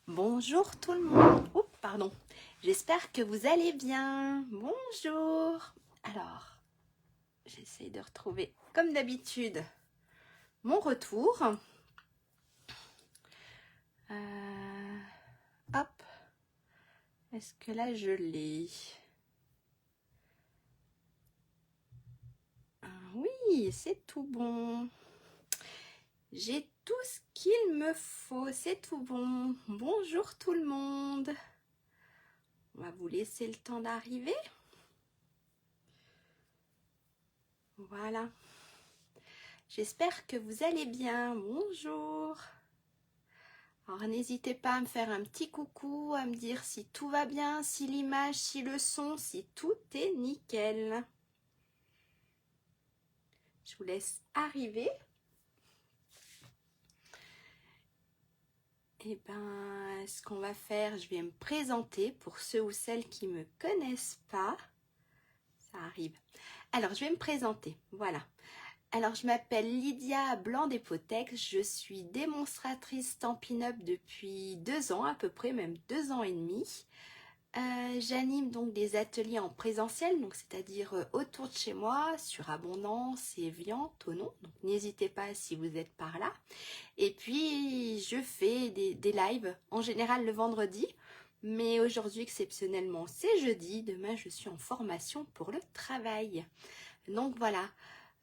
Bonjour tout le monde. Oups, pardon. J'espère que vous allez bien. Bonjour. Alors, j'essaie de retrouver, comme d'habitude, mon retour. Hop. Est-ce que là, je l'ai? Oui, c'est tout bon. J'ai tout ce qu'il me faut. C'est tout bon. Bonjour tout le monde. On va vous laisser le temps d'arriver. Voilà. J'espère que vous allez bien. Bonjour. Alors n'hésitez pas à me faire un petit coucou, à me dire si tout va bien, si l'image, si le son, si tout est nickel. Je vous laisse arriver. Et ben, ce qu'on va faire, je vais me présenter pour ceux ou celles qui ne me connaissent pas. Ça arrive. Alors, je vais me présenter. Voilà. Alors, je m'appelle Lydia Blanc-Despotex. Je suis démonstratrice Stampin' Up depuis 2 ans à peu près, même 2 ans et demi. J'anime donc des ateliers en présentiel, donc c'est-à-dire autour de chez moi, sur Abondance et Vian, Thonon. Donc n'hésitez pas si vous êtes par là. Et puis je fais des lives, en général le vendredi, mais aujourd'hui exceptionnellement c'est jeudi. Demain je suis en formation pour le travail. Donc voilà.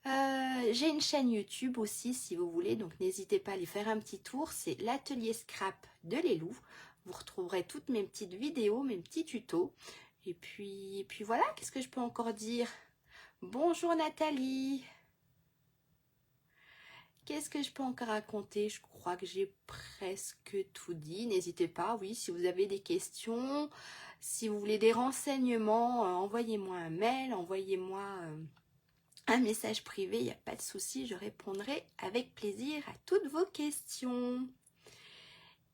J'ai une chaîne YouTube aussi si vous voulez, donc n'hésitez pas à aller faire un petit tour. C'est l'atelier scrap de Lélou. Vous retrouverez toutes mes petites vidéos, mes petits tutos. Et puis voilà, qu'est-ce que je peux encore dire? Bonjour Nathalie. Qu'est-ce que je peux encore raconter? Je crois que j'ai presque tout dit. N'hésitez pas, oui, si vous avez des questions, si vous voulez des renseignements, envoyez-moi un mail, envoyez-moi un message privé, il n'y a pas de souci, je répondrai avec plaisir à toutes vos questions.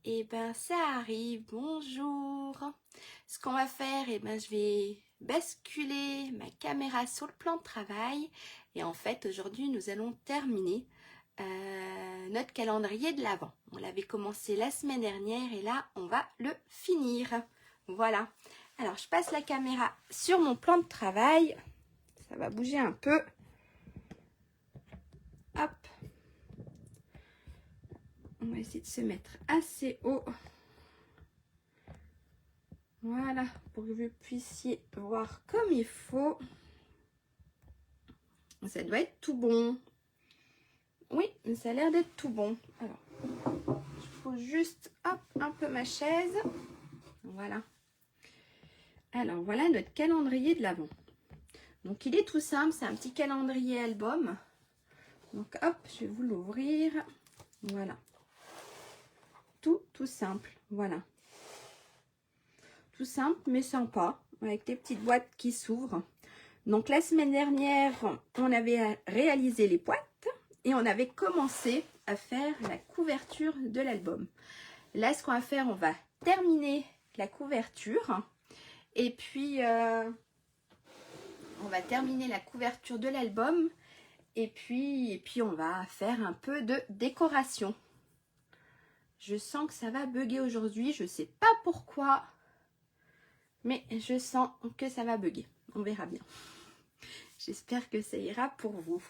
Et ben ça arrive, bonjour. Ce qu'on va faire, et ben je vais basculer ma caméra sur le plan de travail. Et en fait, aujourd'hui, nous allons terminer notre calendrier de l'Avent. On l'avait commencé la semaine dernière et là, on va le finir. Voilà. Alors, je passe la caméra sur mon plan de travail. Ça va bouger un peu. Hop. On va essayer de se mettre assez haut. Voilà, pour que vous puissiez voir comme il faut. Ça doit être tout bon. Oui, ça a l'air d'être tout bon. Alors, je pose juste hop, un peu ma chaise. Voilà. Alors, voilà notre calendrier de l'Avent. Donc, il est tout simple. C'est un petit calendrier album. Donc, hop, je vais vous l'ouvrir. Voilà. Tout simple. Voilà. Tout simple, mais sympa. Avec des petites boîtes qui s'ouvrent. Donc, la semaine dernière, on avait réalisé les boîtes. Et on avait commencé à faire la couverture de l'album. Là, ce qu'on va faire, on va terminer la couverture. Et puis, on va terminer la couverture de l'album. Et puis, on va faire un peu de décoration. Je sens que ça va bugger aujourd'hui. Je ne sais pas pourquoi. Mais je sens que ça va bugger. On verra bien. J'espère que ça ira pour vous.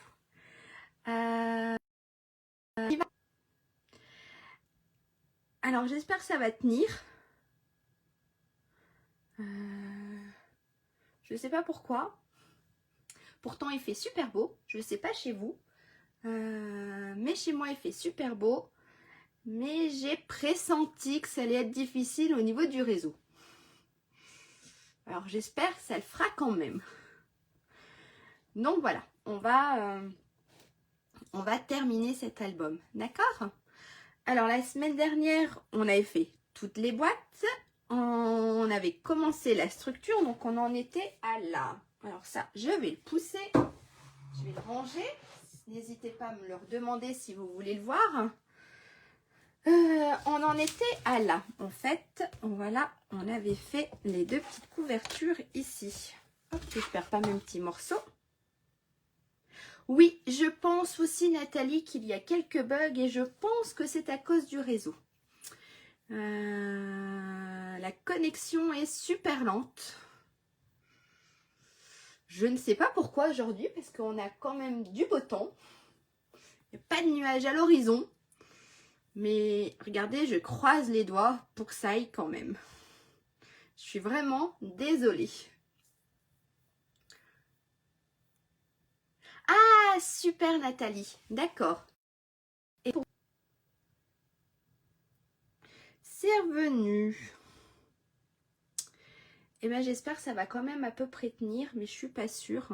Alors, j'espère que ça va tenir. Je ne sais pas pourquoi. Pourtant, il fait super beau. Je ne sais pas chez vous. Mais chez moi, il fait super beau. Mais j'ai pressenti que ça allait être difficile au niveau du réseau. Alors, j'espère que ça le fera quand même. Donc, voilà. On va terminer cet album. D'accord? Alors, la semaine dernière, on avait fait toutes les boîtes. On avait commencé la structure. Donc, on en était à là. Alors, ça, je vais le pousser. Je vais le ranger. N'hésitez pas à me le redemander si vous voulez le voir. On en était à là. En fait, voilà, on avait fait les 2 petites couvertures ici. Hop, je ne perds pas mes petits morceaux. Oui, je pense aussi, Nathalie, qu'il y a quelques bugs et je pense que c'est à cause du réseau. La connexion est super lente. Je ne sais pas pourquoi aujourd'hui, parce qu'on a quand même du beau temps. Il n'y a pas de nuages à l'horizon. Mais regardez, je croise les doigts pour que ça aille quand même. Je suis vraiment désolée. Ah, super Nathalie. D'accord. Et pour... C'est revenu. Eh bien, j'espère que ça va quand même à peu près tenir, mais je suis pas sûre.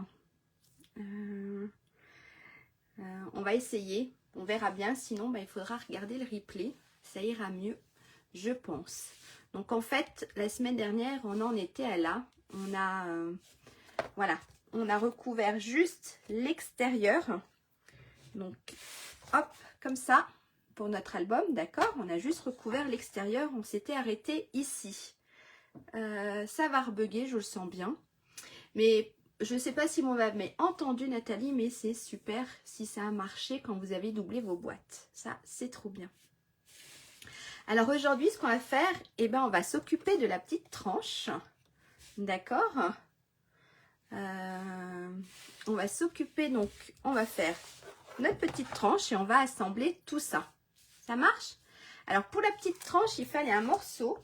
On va essayer. On verra bien. Sinon, il faudra regarder le replay. Ça ira mieux, je pense. Donc, en fait, la semaine dernière, on en était à là. On a... voilà. On a recouvert juste l'extérieur. Donc, hop, comme ça, pour notre album, d'accord? On a juste recouvert l'extérieur. On s'était arrêté ici. Ça va rebugger, je le sens bien. Mais je ne sais pas si vous m'avez entendu, Nathalie, mais c'est super si ça a marché quand vous avez doublé vos boîtes. Ça, c'est trop bien. Alors aujourd'hui, ce qu'on va faire, eh ben, on va s'occuper de la petite tranche. D'accord? On va s'occuper, donc, on va faire notre petite tranche et on va assembler tout ça. Ça marche? Alors, pour la petite tranche, il fallait un morceau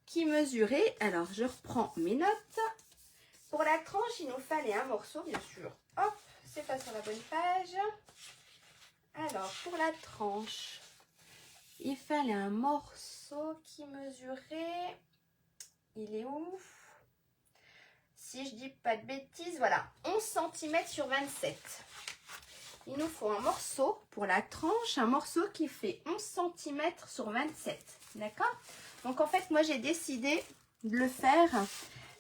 qui mesurait, alors je reprends mes notes. Pour la tranche, il nous fallait un morceau, bien sûr. Hop, c'est pas sur la bonne page. Alors, pour la tranche, il fallait un morceau qui mesurait, il est où? Si je dis pas de bêtises, voilà, 11 cm sur 27. Il nous faut un morceau pour la tranche, un morceau qui fait 11 cm sur 27. D'accord? Donc en fait, moi j'ai décidé de le faire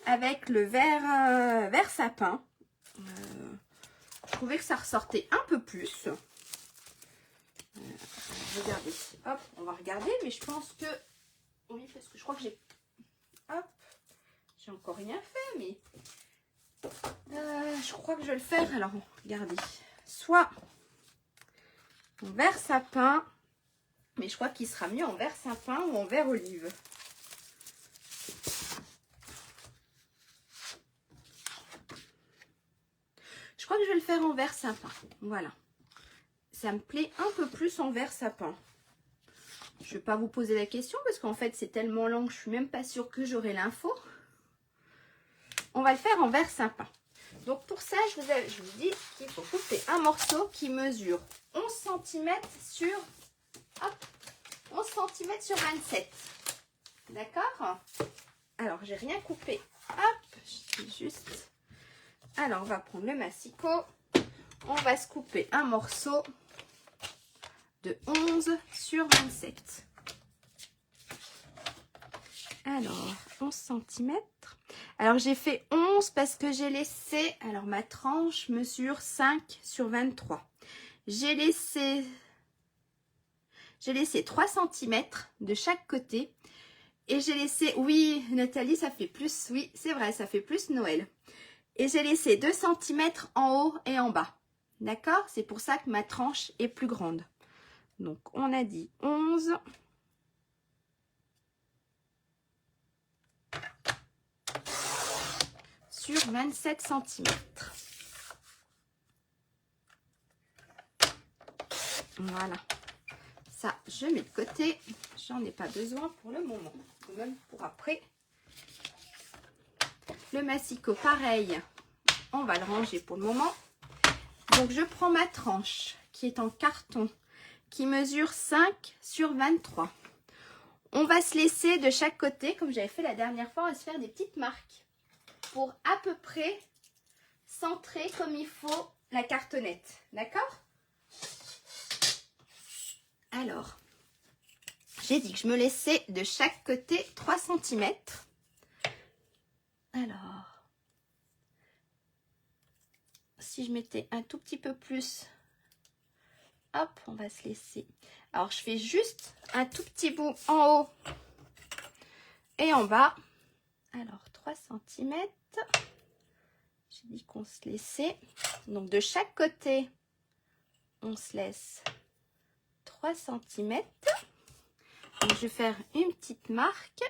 avec le verre sapin. Je trouvais que ça ressortait un peu plus. Regardez, hop, on va regarder, mais je pense que... Oui, parce que je crois que j'ai... Hop, j'ai encore rien fait, mais... je crois que je vais le faire. Alors, regardez. Soit en verre sapin, mais je crois qu'il sera mieux en verre sapin ou en verre olive. Je crois que je vais le faire en verre sapin. Voilà. Ça me plaît un peu plus en verre sapin. Je ne vais pas vous poser la question parce qu'en fait, c'est tellement long que je ne suis même pas sûre que j'aurai l'info. On va le faire en verre sapin. Donc pour ça, je vous dis qu'il faut couper un morceau qui mesure 11 cm sur, hop, 11 cm sur 27. D'accord? Alors, j'ai rien coupé. Hop, je dis juste. Alors, on va prendre le massicot. On va se couper un morceau de 11 sur 27. Alors, 11 cm. Alors, j'ai fait 11 parce que j'ai laissé... Alors, ma tranche mesure 5 sur 23. J'ai laissé 3 cm de chaque côté. Et j'ai laissé... Oui, Nathalie, ça fait plus. Oui, c'est vrai, ça fait plus Noël. Et j'ai laissé 2 cm en haut et en bas. D'accord? C'est pour ça que ma tranche est plus grande. Donc, on a dit 11. Sur 27 cm. Voilà. Ça, je mets de côté. J'en ai pas besoin pour le moment. Même pour après. Le massicot, pareil. On va le ranger pour le moment. Donc, je prends ma tranche qui est en carton, qui mesure 5 sur 23. On va se laisser de chaque côté, comme j'avais fait la dernière fois, on va se faire des petites marques pour à peu près centrer comme il faut la cartonnette. D'accord? Alors, j'ai dit que je me laissais de chaque côté 3 cm. Alors, si je mettais un tout petit peu plus, hop, on va se laisser. Alors, je fais juste un tout petit bout en haut et en bas. Alors, 3 cm. J'ai dit qu'on se laissait. Donc, de chaque côté, on se laisse 3 cm. Donc, je vais faire une petite marque.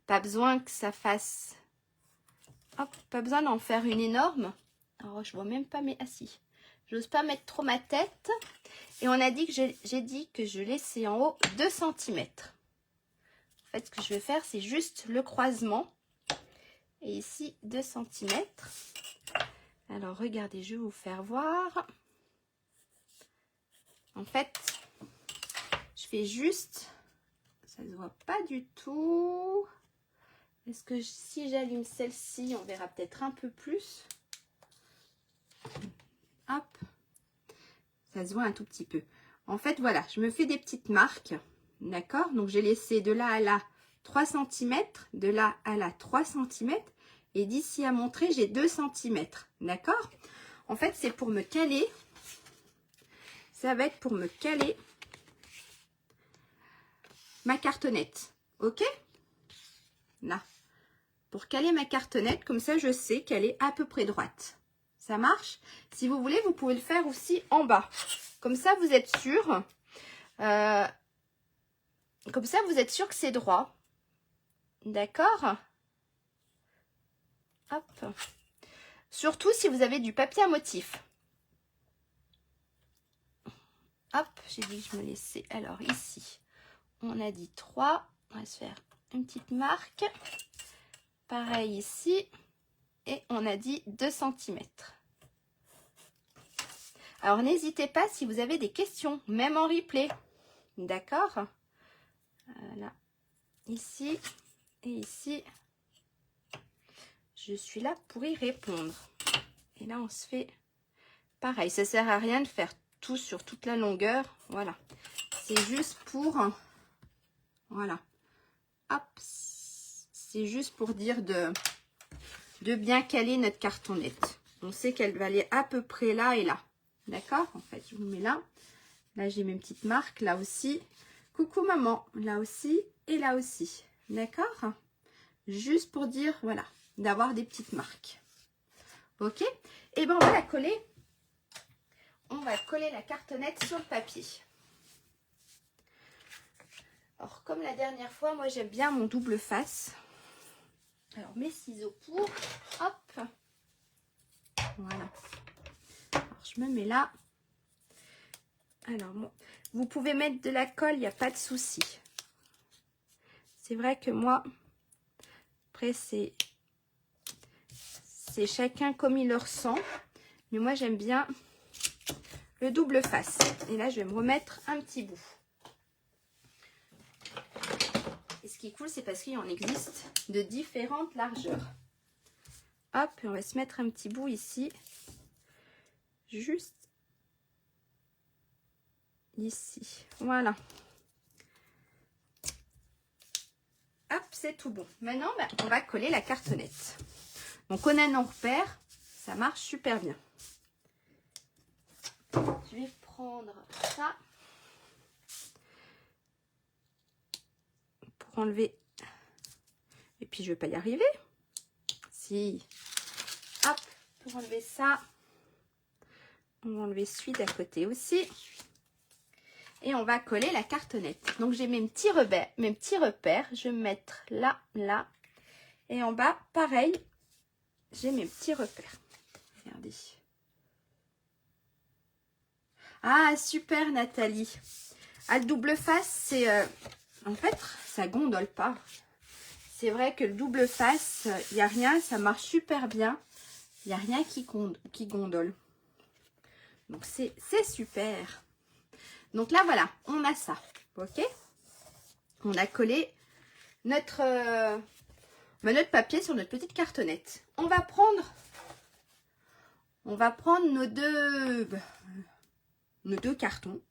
Pas besoin que ça fasse... Hop, pas besoin d'en faire une énorme. Alors, je vois même pas mes... Ah si, j'ose pas mettre trop ma tête. Et on a dit que j'ai dit que je laissais en haut 2 cm. En fait, ce que je vais faire, c'est juste le croisement. Et ici, 2 cm. Alors, regardez, je vais vous faire voir. En fait, je fais juste... Ça ne se voit pas du tout. Est-ce que si j'allume celle-ci, on verra peut-être un peu plus. Hop. Ça se voit un tout petit peu. En fait, voilà, je me fais des petites marques. D'accord? Donc, j'ai laissé de là à là 3 cm, de là à là 3 cm. Et d'ici à mon trait, j'ai 2 cm. D'accord? En fait, c'est pour me caler. Ça va être pour me caler ma cartonnette. Ok? Là. Pour caler ma cartonnette, comme ça, je sais qu'elle est à peu près droite. Ça marche? Si vous voulez, vous pouvez le faire aussi en bas. Comme ça, vous êtes sûr. Comme ça, vous êtes sûr que c'est droit. D'accord? Hop. Surtout si vous avez du papier à motif. Hop, j'ai dit que je me laissais. Alors ici, on a dit 3. On va se faire une petite marque. Pareil ici. Et on a dit 2 cm. Alors n'hésitez pas si vous avez des questions, même en replay. D'accord? Voilà. Ici et ici. Je suis là pour y répondre. Et là, on se fait pareil. Ça sert à rien de faire tout sur toute la longueur. Voilà. C'est juste pour... Voilà. Hop. C'est juste pour dire de bien caler notre cartonnette. On sait qu'elle va aller à peu près là et là. D'accord? En fait, je vous mets là. Là, j'ai mes petites marques. Là aussi. Coucou maman. Là aussi et là aussi. D'accord? Juste pour dire, voilà, d'avoir des petites marques. Ok? Et bien, on va la coller. On va coller la cartonnette sur le papier. Alors, comme la dernière fois, moi, j'aime bien mon double face. Alors, mes ciseaux pour. Hop. Voilà. Alors, je me mets là. Alors, bon, vous pouvez mettre de la colle, il n'y a pas de souci. C'est vrai que moi, après, c'est chacun comme il le ressent. Mais moi, j'aime bien le double face. Et là, je vais me remettre un petit bout. Et ce qui est cool, c'est parce qu'il en existe de différentes largeurs. Hop, et on va se mettre un petit bout ici. Juste ici. Voilà. Hop, c'est tout bon. Maintenant, ben, on va coller la cartonnette. Donc, on a nos repères. Ça marche super bien. Je vais prendre ça pour enlever. Et puis, je ne vais pas y arriver. Si. Hop, pour enlever ça. On va enlever celui d'à côté aussi. Et on va coller la cartonnette. Donc, j'ai mes petits repères. Je vais me mettre là, là. Et en bas, pareil, j'ai mes petits repères. Regardez. Ah, super Nathalie. Ah, le double face, c'est... en fait, ça gondole pas. C'est vrai que le double face, il n'y a rien, ça marche super bien. Il n'y a rien qui gondole. Donc, c'est super. Donc là, voilà, on a ça. Ok? On a collé notre papier sur notre petite cartonnette. On va prendre nos deux cartons.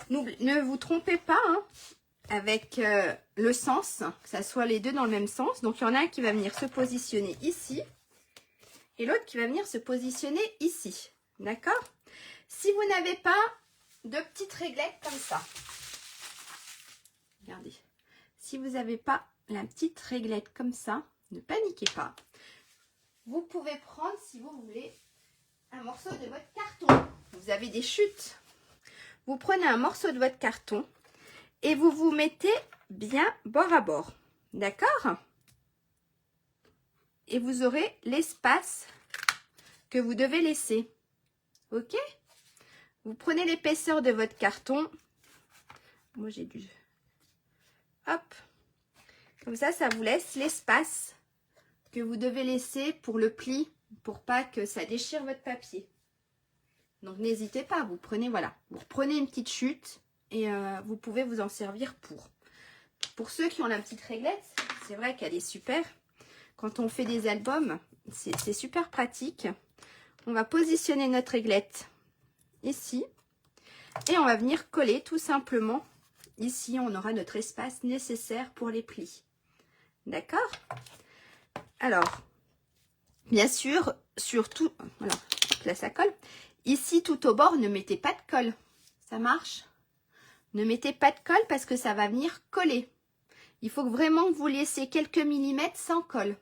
Ne vous trompez pas hein, avec le sens, que ça soit les deux dans le même sens. Donc, il y en a un qui va venir se positionner ici et l'autre qui va venir se positionner ici. D'accord? Si vous n'avez pas de petites réglettes comme ça, regardez. Si vous n'avez pas la petite réglette comme ça, ne paniquez pas. Vous pouvez prendre, si vous voulez, un morceau de votre carton. Vous avez des chutes. Vous prenez un morceau de votre carton Et vous vous mettez bien bord à bord. D'accord? Et vous aurez l'espace que vous devez laisser. Ok? Vous prenez l'épaisseur de votre carton. Moi, j'ai du... Hop. Comme ça vous laisse l'espace que vous devez laisser pour le pli, pour pas que ça déchire votre papier. Donc, n'hésitez pas. Vous prenez, voilà. Vous prenez une petite chute et vous pouvez vous en servir pour. Pour ceux qui ont la petite réglette, c'est vrai qu'elle est super. Quand on fait des albums, c'est super pratique. On va positionner notre réglette ici. Et on va venir coller tout simplement. Ici, on aura notre espace nécessaire pour les plis. D'accord? Alors, bien sûr, surtout, voilà, là ça colle. Ici, tout au bord, ne mettez pas de colle. Ça marche? Ne mettez pas de colle parce que ça va venir coller. Il faut vraiment que vous laissiez quelques millimètres sans colle.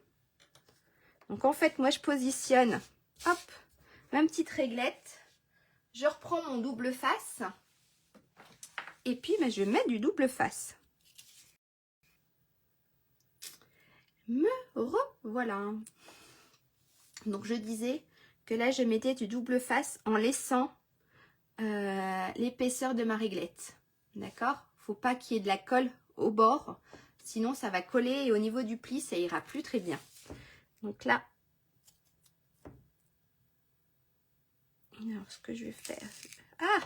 Donc, en fait, moi, je positionne, hop, ma petite réglette. Je reprends mon double face. Et puis, je mets du double face. Me revoilà. Donc, je disais que là, je mettais du double face en laissant l'épaisseur de ma réglette. D'accord? Faut pas qu'il y ait de la colle au bord. Sinon, ça va coller et au niveau du pli, ça ira plus très bien. Donc là, alors, ce que je vais faire... Ah!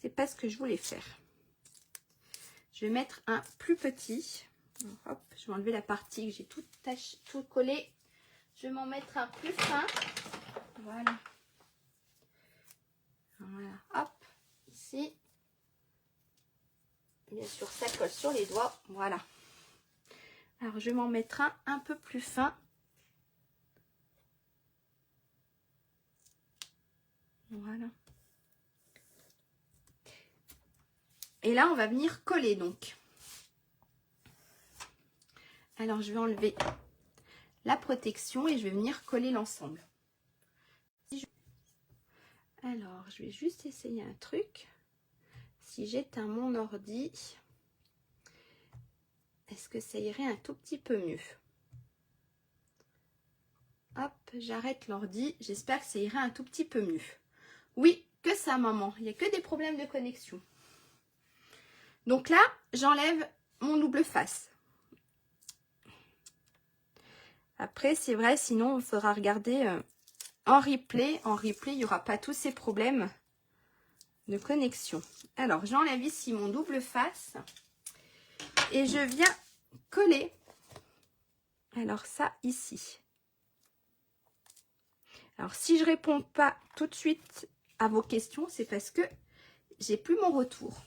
C'est pas ce que je voulais faire. Je vais mettre un plus petit. Hop, je vais enlever la partie que j'ai tout collé. Je vais m'en mettre un plus fin. Voilà. Voilà. Hop, ici. Bien sûr, ça colle sur les doigts. Voilà. Alors, je vais m'en mettre un peu plus fin. Voilà. Et là, on va venir coller donc. Alors, je vais enlever la protection et je vais venir coller l'ensemble. Alors, je vais juste essayer un truc. Si j'éteins mon ordi, est-ce que ça irait un tout petit peu mieux? Hop, j'arrête l'ordi. J'espère que ça irait un tout petit peu mieux. Oui, que ça, maman. Il n'y a que des problèmes de connexion. Donc là, j'enlève mon double face. Après, c'est vrai, sinon, on fera regarder en replay. En replay, il n'y aura pas tous ces problèmes de connexion. Alors, j'enlève ici mon double face. Et je viens coller. Alors, ça, ici. Alors, si je ne réponds pas tout de suite à vos questions, c'est parce que j'ai plus mon retour.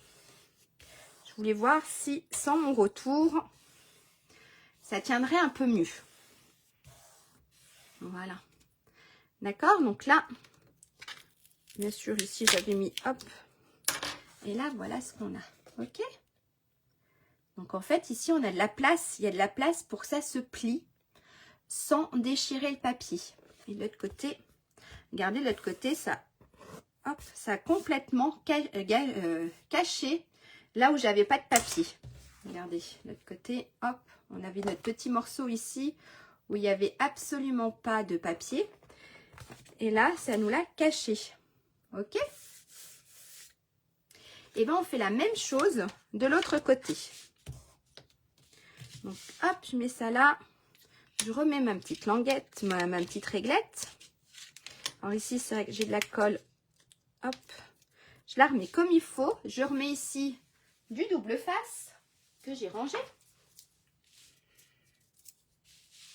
Je voulais voir si, sans mon retour, ça tiendrait un peu mieux. Voilà. D'accord? Donc là, bien sûr, ici, j'avais mis, hop. Et là, voilà ce qu'on a. OK? Donc, en fait, ici, on a de la place. Il y a de la place pour que ça se plie sans déchirer le papier. Et de l'autre côté, regardez, de l'autre côté, ça, hop, ça a complètement caché là où j'avais pas de papier. Regardez, de l'autre côté, hop, on avait notre petit morceau ici où il n'y avait absolument pas de papier. Et là, ça nous l'a caché. OK? Et bien, on fait la même chose de l'autre côté. Donc, hop, je mets ça là. Je remets ma petite languette, ma petite réglette. Alors ici, c'est vrai que j'ai de la colle. Hop, je la remets comme il faut. Je remets ici du double face que j'ai rangé.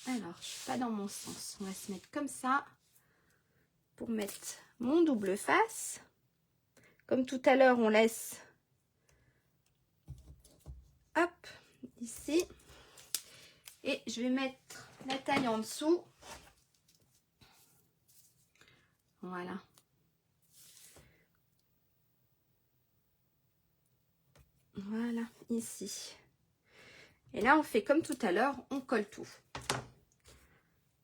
Alors, je ne suis pas dans mon sens. On va se mettre comme ça pour mettre mon double face. Comme tout à l'heure, on laisse, hop, ici. Et je vais mettre la taille en dessous. Voilà. Voilà, ici. Et là, on fait comme tout à l'heure, on colle tout.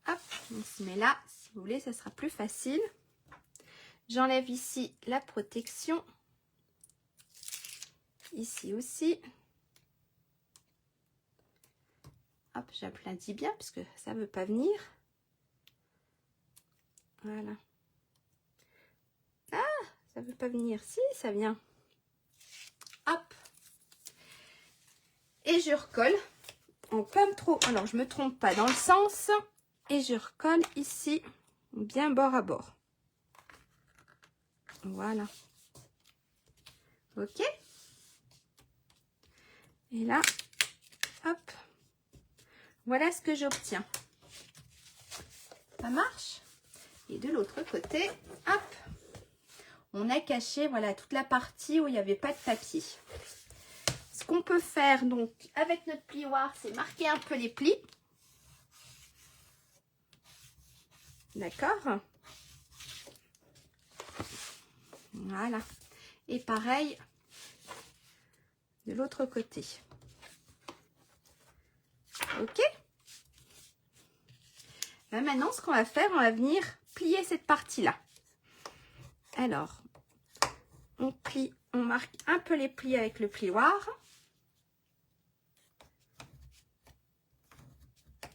Hop, on se met là. Si vous voulez, ça sera plus facile. J'enlève ici la protection. ici aussi. Hop, j'applatis bien parce que ça ne veut pas venir. Voilà. Ah, ça ne veut pas venir. Si, ça vient. Hop. Et je recolle. En pas trop. Alors, je ne me trompe pas dans le sens. Et je recolle ici, bien bord à bord. Voilà. Ok. Et là, hop. Voilà ce que j'obtiens. Ça marche. Et de l'autre côté, hop. On a caché, voilà, toute la partie où il n'y avait pas de papier. Ce qu'on peut faire, donc, avec notre plioir, c'est marquer un peu les plis. D'accord? Voilà. Et pareil, de l'autre côté. Ok? Là, maintenant, ce qu'on va faire, on va venir plier cette partie-là. Alors, on plie, on marque un peu les plis avec le plioir.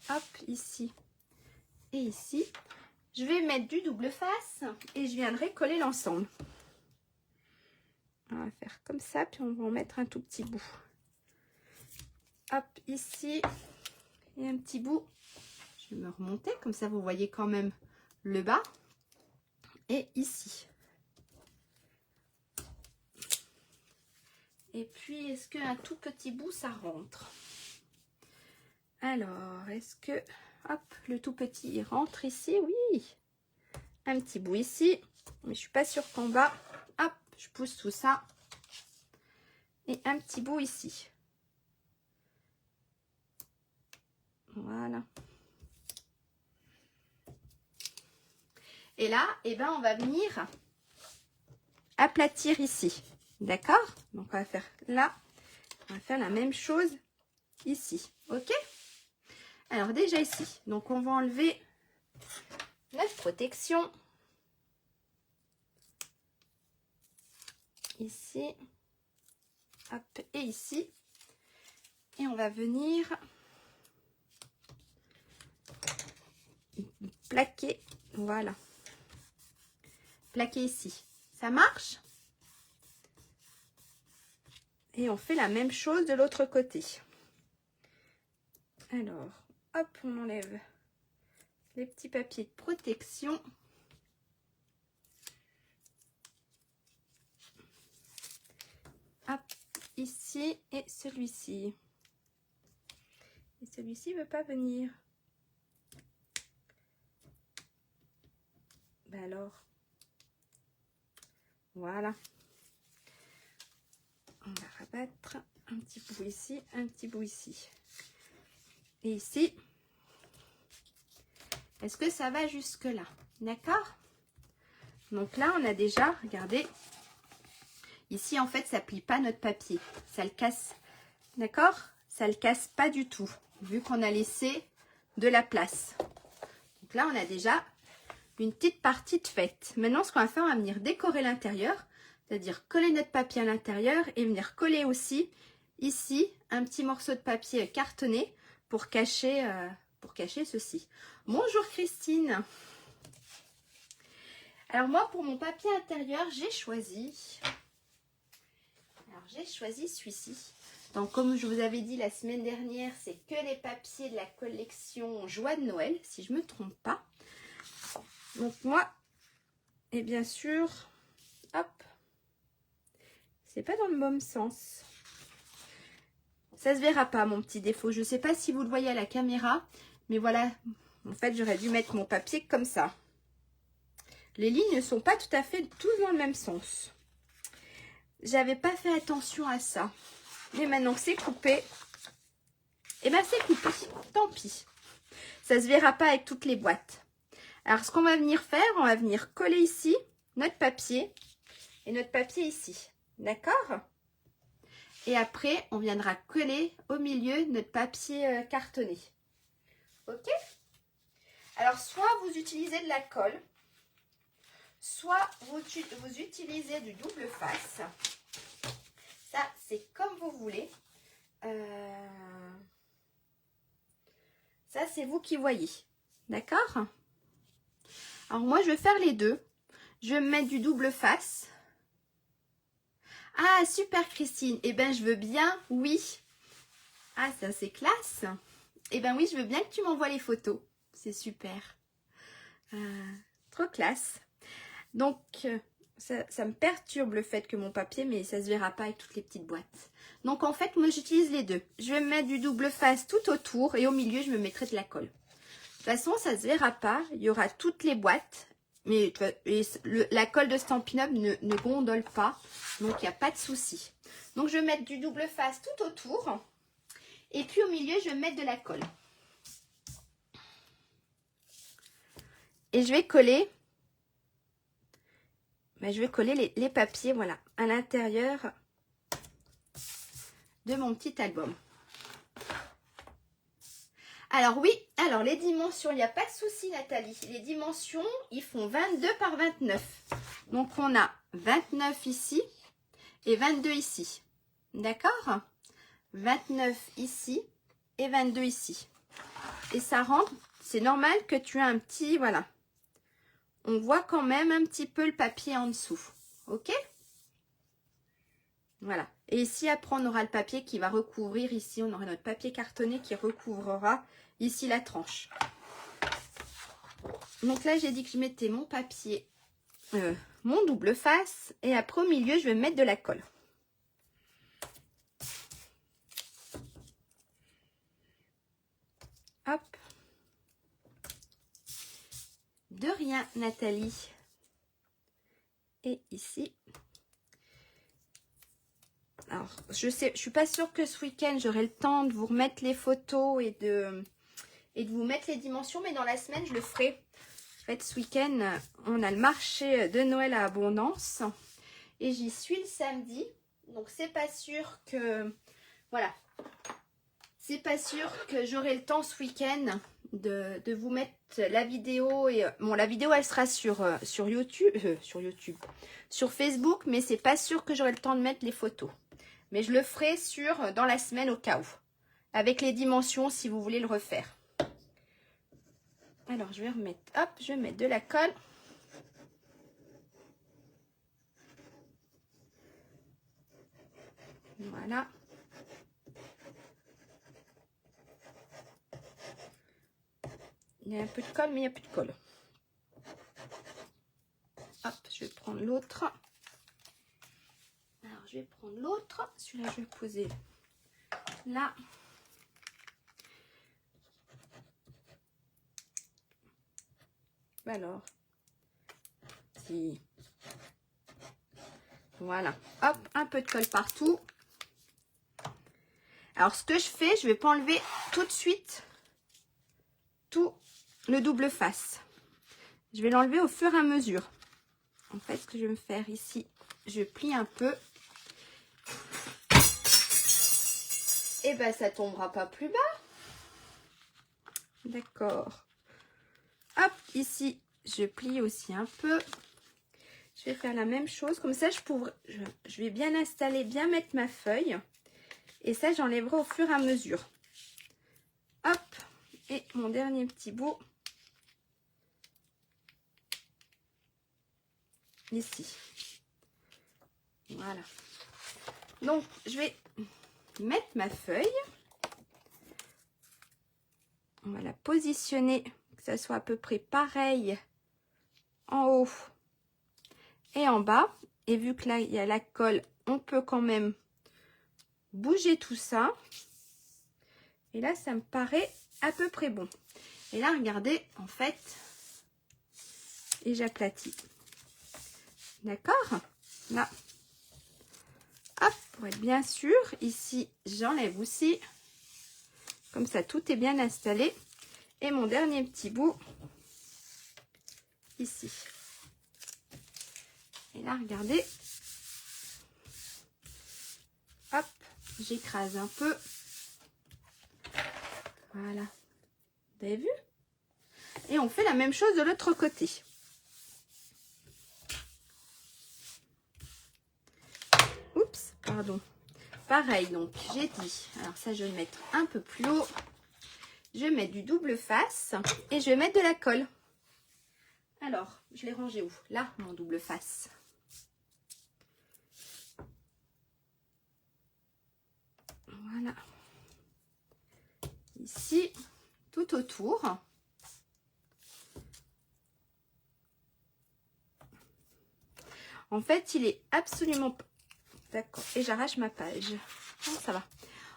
Hop, ici et ici. Je vais mettre du double face et je viendrai coller l'ensemble. On va faire comme ça, puis on va en mettre un tout petit bout. Hop, ici, et un petit bout. Je vais me remonter, comme ça vous voyez quand même le bas. Et ici. Et puis, est-ce qu'un tout petit bout, ça rentre? Alors, est-ce que... Hop, le tout petit, il rentre ici? Oui. Un petit bout ici. Mais je suis pas sûre qu'en bas. Hop, je pousse tout ça. Et un petit bout ici. Voilà. Et là, eh ben, on va venir aplatir ici. D'accord? Donc, on va faire là. On va faire la même chose ici. Ok? Alors, déjà ici. Donc, on va enlever notre protection. Ici. Hop, et ici. Et on va venir plaquer. Voilà. Plaquer ici. Ça marche? Et on fait la même chose de l'autre côté. Alors, hop, on enlève les petits papiers de protection. Hop, ici et celui-ci. Et celui-ci ne veut pas venir. Ben alors, voilà. On va rabattre un petit bout ici, un petit bout ici. Et ici, est-ce que ça va jusque là? D'accord? Donc là, on a déjà, regardez, ici en fait, ça plie pas notre papier. Ça le casse, d'accord? Ça le casse pas du tout, vu qu'on a laissé de la place. Donc là, on a déjà une petite partie de faite. Maintenant, ce qu'on va faire, on va venir décorer l'intérieur. C'est-à-dire coller notre papier à l'intérieur et venir coller aussi ici un petit morceau de papier cartonné pour cacher ceci. Bonjour Christine. Alors moi pour mon papier intérieur j'ai choisi celui-ci. Donc comme je vous avais dit la semaine dernière, c'est que les papiers de la collection Joie de Noël si je me trompe pas. Donc moi et bien sûr hop. C'est pas dans le même sens. Ça se verra pas mon petit défaut. Je sais pas si vous le voyez à la caméra. Mais voilà. En fait j'aurais dû mettre mon papier comme ça. Les lignes ne sont pas tout à fait tous dans le même sens. J'avais pas fait attention à ça. Mais maintenant que c'est coupé. Et ben c'est coupé. Tant pis. Ça se verra pas avec toutes les boîtes. Alors ce qu'on va venir faire. On va venir coller ici notre papier. Et notre papier ici. D'accord? Et après, on viendra coller au milieu notre papier cartonné. Ok? Alors, soit vous utilisez de la colle, soit vous utilisez du double face. Ça, c'est vous voulez. Ça, c'est vous qui voyez. D'accord? Alors, moi, je vais faire les deux. Je vais me mettre du double face. Ah, super, Christine. Eh bien, je veux bien, oui. Ah, ça, c'est classe. Eh bien, oui, je veux bien que tu m'envoies les photos. C'est super. Trop classe. Donc, ça me perturbe le fait que mon papier, mais ça se verra pas avec toutes les petites boîtes. Donc, en fait, moi, j'utilise les deux. Je vais me mettre du double face tout autour et au milieu, je me mettrai de la colle. De toute façon, ça se verra pas. Il y aura toutes les boîtes. Mais la colle de Stampin' Up ne gondole pas. Donc, il n'y a pas de souci. Donc, je vais mettre du double face tout autour. Et puis, au milieu, je vais mettre de la colle. Et je vais coller... je vais coller les papiers, voilà, à l'intérieur de mon petit album. Alors oui, alors les dimensions, il n'y a pas de souci Nathalie. Les dimensions, ils font 22 par 29. Donc on a 29 ici et 22 ici. D'accord? 29 ici et 22 ici. Et ça rentre, c'est normal que tu aies un petit, voilà. On voit quand même un petit peu le papier en dessous. Ok? Voilà. Et ici, après, on aura le papier qui va recouvrir ici. On aura notre papier cartonné qui recouvrera ici la tranche. Donc là, j'ai dit que je mettais mon papier, mon double face. Et après, au milieu, je vais mettre de la colle. Hop. De rien, Nathalie. Et ici. Alors, je suis pas sûre que ce week-end, j'aurai le temps de vous remettre les photos et de vous mettre les dimensions. Mais dans la semaine, je le ferai. En fait, ce week-end, on a le marché de Noël à Abondance. Et j'y suis le samedi. Donc, c'est pas sûr que... Voilà. C'est pas sûr que j'aurai le temps ce week-end de vous mettre la vidéo. Et bon, la vidéo, elle sera sur YouTube. Sur Facebook. Mais c'est pas sûr que j'aurai le temps de mettre les photos. Mais je le ferai dans la semaine au cas où. Avec les dimensions si vous voulez le refaire. Alors, je vais remettre... Hop, je vais mettre de la colle. Voilà. Il y a un peu de colle, mais il n'y a plus de colle. Hop, je vais prendre l'autre. Alors, je vais prendre l'autre. Celui-là, je vais le poser là. Alors, si. Voilà. Hop, un peu de colle partout. Alors, ce que je fais, je ne vais pas enlever tout de suite tout le double face. Je vais l'enlever au fur et à mesure. En fait, ce que je vais me faire ici, je plie un peu. Et ben, ça tombera pas plus bas. D'accord. Hop, ici, je plie aussi un peu. Je vais faire la même chose. Comme ça, je vais bien installer, bien mettre ma feuille. Et ça, j'enlèverai au fur et à mesure. Hop, et mon dernier petit bout. Ici. Voilà. Donc, je vais mettre ma feuille. On va la positionner, que ça soit à peu près pareil en haut et en bas. Et vu que là, il y a la colle, on peut quand même bouger tout ça. Et là, ça me paraît à peu près bon. Et là, regardez, en fait, et j'aplatis. D'accord? Là. Hop, pour être bien sûr, ici, j'enlève aussi. Comme ça, tout est bien installé. Et mon dernier petit bout, ici. Et là, regardez. Hop, j'écrase un peu. Voilà. Vous avez vu? Et on fait la même chose de l'autre côté. Oups, pardon. pareil, donc j'ai dit, alors ça je vais le mettre un peu plus haut. Je vais mettre du double face et je vais mettre de la colle. Alors, je l'ai rangé où? Là, mon double face. Voilà. Ici, tout autour. En fait, il est absolument... D'accord. Et j'arrache ma page. Oh, ça va.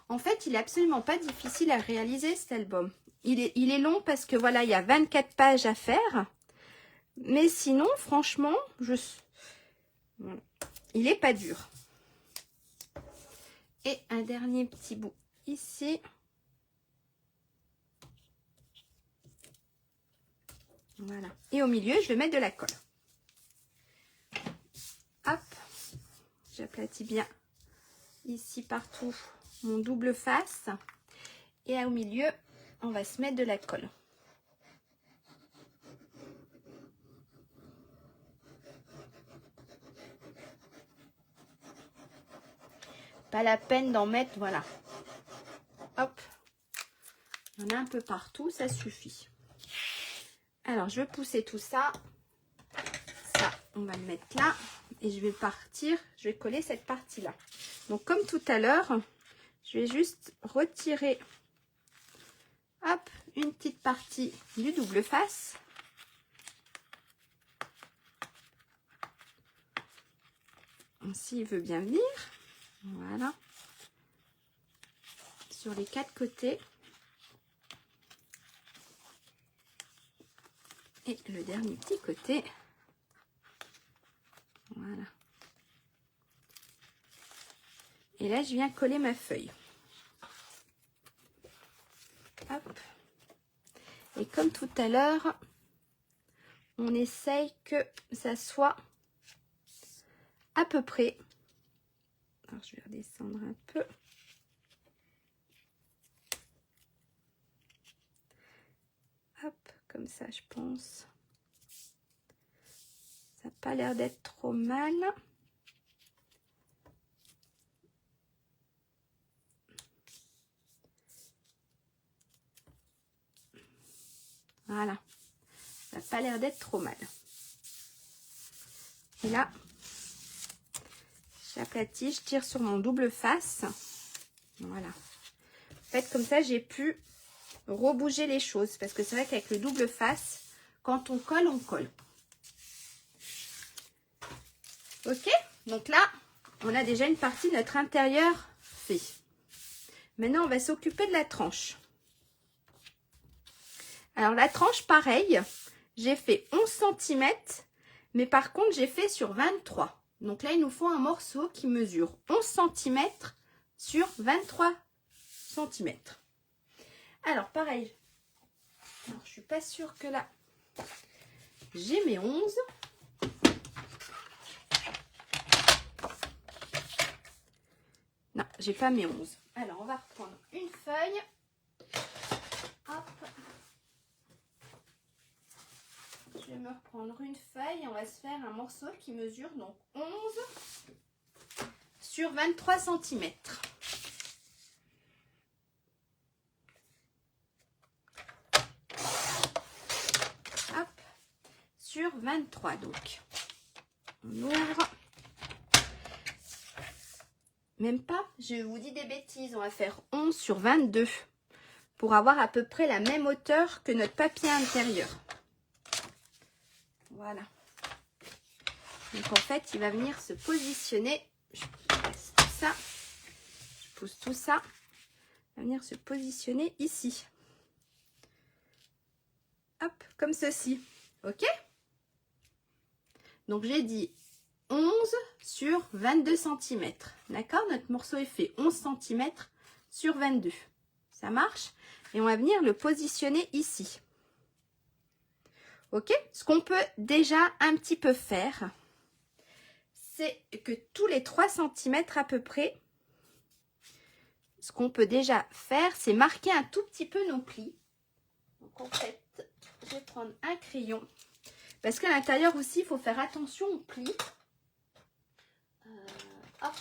En fait, il est absolument pas difficile à réaliser cet album. Il est long parce que voilà, il y a 24 pages à faire. Mais sinon, franchement, voilà. Il est pas dur. Et un dernier petit bout ici. Voilà. Et au milieu, je vais mettre de la colle. Hop. J'aplatis bien ici partout mon double face. Et au milieu, on va se mettre de la colle. Pas la peine d'en mettre, voilà. Hop. Il y en a un peu partout, ça suffit. Alors, je vais pousser tout ça. Ça, on va le mettre là. Et je vais partir, je vais coller cette partie-là. Donc, comme tout à l'heure, je vais juste retirer, hop, une petite partie du double face. S'il veut bien venir. Voilà. Sur les 4 côtés. Et le dernier petit côté. Voilà. Et là, je viens coller ma feuille. Hop. Et comme tout à l'heure, on essaye que ça soit à peu près. Alors, je vais redescendre un peu. Hop, comme ça, je pense. Ça n'a pas l'air d'être trop mal. Voilà. Ça n'a pas l'air d'être trop mal. Et là, j'aplatis, je tire sur mon double face. Voilà. En fait, comme ça, j'ai pu rebouger les choses. Parce que c'est vrai qu'avec le double face, quand on colle, on colle. Ok? Donc là, on a déjà une partie de notre intérieur fait. Maintenant, on va s'occuper de la tranche. Alors, la tranche, pareil, j'ai fait 11 cm, mais par contre, j'ai fait sur 23. Donc là, il nous faut un morceau qui mesure 11 cm sur 23 cm. Alors, pareil. Alors, je suis pas sûre que là, j'ai mes 11. Non, j'ai pas mes 11. Alors, on va reprendre une feuille. Hop. Je vais me reprendre une feuille et on va se faire un morceau qui mesure donc 11 sur 23 cm. Hop, sur 23 donc. On ouvre. Même pas, je vous dis des bêtises, on va faire 11 sur 22 pour avoir à peu près la même hauteur que notre papier intérieur. Voilà. Donc en fait, il va venir se positionner. Je pousse tout ça. Je pousse tout ça. Il va venir se positionner ici. Hop, comme ceci. Ok? Donc j'ai dit 11 sur 22 cm. D'accord? Notre morceau est fait 11 cm sur 22. Ça marche? Et on va venir le positionner ici. Ok? Ce qu'on peut déjà un petit peu faire, c'est que tous les 3 cm à peu près, ce qu'on peut déjà faire, c'est marquer un tout petit peu nos plis. Donc en fait, je vais prendre un crayon. Parce qu'à l'intérieur aussi, il faut faire attention aux plis. Hop,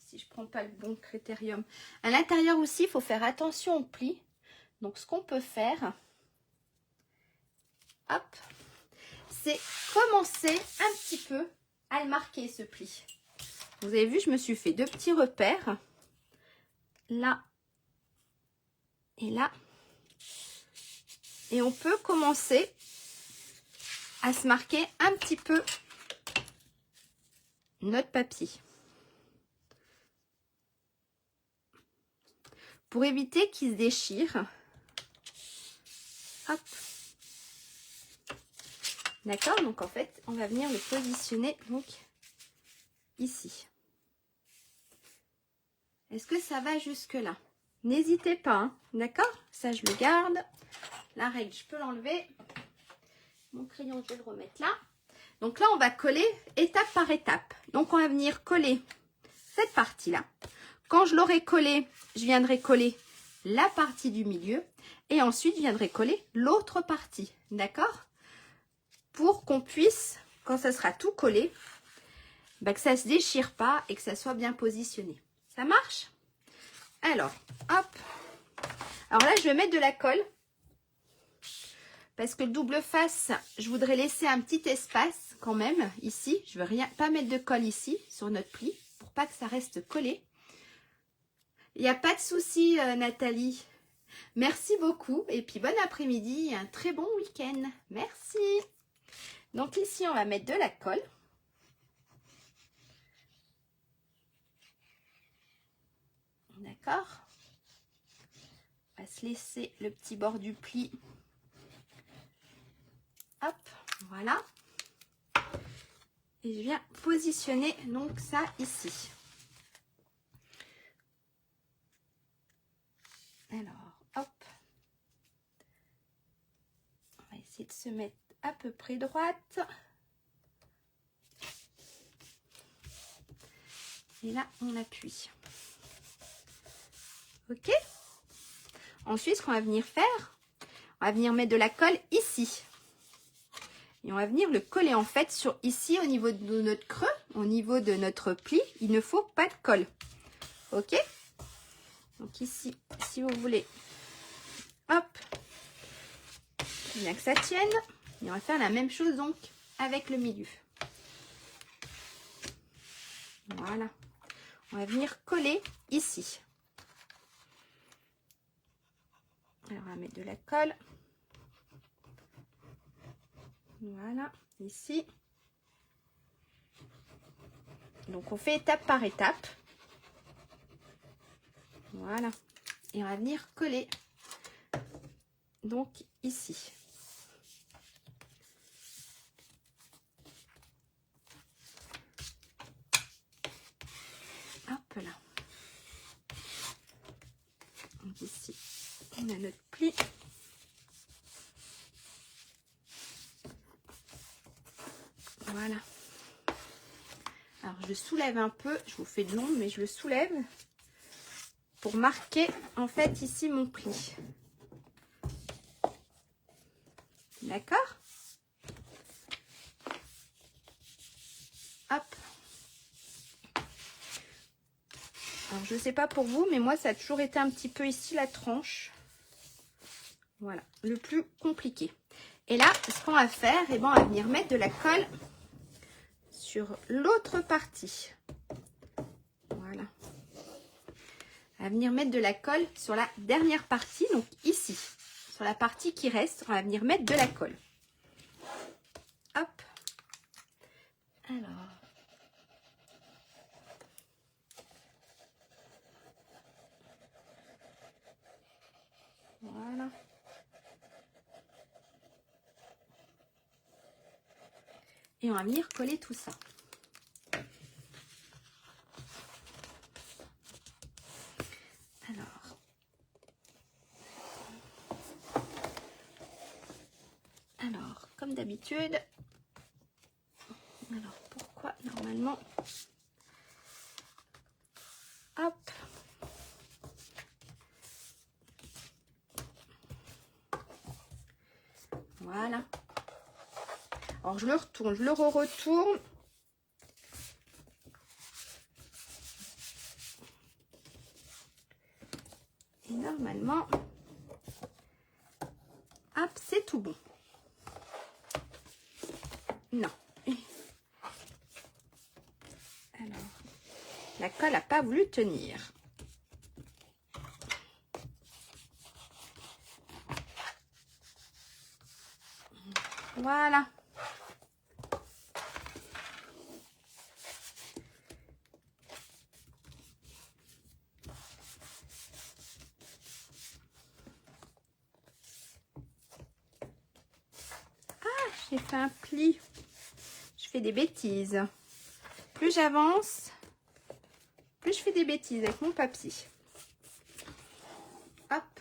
si je prends pas le bon critérium. À l'intérieur aussi, il faut faire attention aux plis. Donc, ce qu'on peut faire, hop, c'est commencer un petit peu à le marquer, ce pli. Vous avez vu, je me suis fait 2 petits repères. Là et là. Et on peut commencer à se marquer un petit peu notre papier. Pour éviter qu'il se déchire. Hop. D'accord? Donc en fait, on va venir le positionner donc ici. Est-ce que ça va jusque là? N'hésitez pas, hein, d'accord? Ça, je le garde. La règle, je peux l'enlever. Mon crayon, je vais le remettre là. Donc là, on va coller étape par étape. Donc, on va venir coller cette partie-là. Quand je l'aurai collée, je viendrai coller la partie du milieu. Et ensuite, je viendrai coller l'autre partie. D'accord? Pour qu'on puisse, quand ça sera tout collé, bah, que ça ne se déchire pas et que ça soit bien positionné. Ça marche? Alors, hop. Alors là, je vais mettre de la colle. Parce que le double face, je voudrais laisser un petit espace quand même ici. Je ne veux pas mettre de colle ici sur notre pli pour pas que ça reste collé. Il n'y a pas de souci, Nathalie. Merci beaucoup. Et puis bon après-midi et un très bon week-end. Merci. Donc ici, on va mettre de la colle. D'accord. On va se laisser le petit bord du pli. Hop, voilà. Et je viens positionner donc ça ici. Alors, hop. On va essayer de se mettre à peu près droite. Et là, on appuie. Ok. Ensuite, ce qu'on va venir faire, on va venir mettre de la colle ici. Et on va venir le coller en fait sur ici au niveau de notre creux, au niveau de notre pli. Il ne faut pas de colle. Ok. Donc ici, si vous voulez, hop, bien que ça tienne. Et on va faire la même chose donc avec le milieu. Voilà. On va venir coller ici. Alors on va mettre de la colle. Voilà, ici. Donc on fait étape par étape. Voilà. Et on va venir coller donc ici. Hop là. Donc ici, on a notre pli. Voilà. Alors je soulève un peu, je vous fais de l'ombre, mais je le soulève pour marquer en fait ici mon pli. D'accord? Hop. Alors je sais pas pour vous, mais moi ça a toujours été un petit peu ici la tranche. Voilà, le plus compliqué. Et là, ce qu'on va faire, eh ben, on va venir mettre de la colle sur l'autre partie. Voilà. On va venir mettre de la colle sur la dernière partie, donc ici. Sur la partie qui reste, on va venir mettre de la colle. Hop. Alors. Voilà. Et on va venir coller tout ça. Alors, comme d'habitude, alors pourquoi normalement, hop, voilà. Alors je le retourne, je le re-retourne. Et normalement, hop, c'est tout bon. Non. Alors, la colle n'a pas voulu tenir. Voilà. J'ai fait un pli. Je fais des bêtises. Plus j'avance, plus je fais des bêtises avec mon papier. Hop.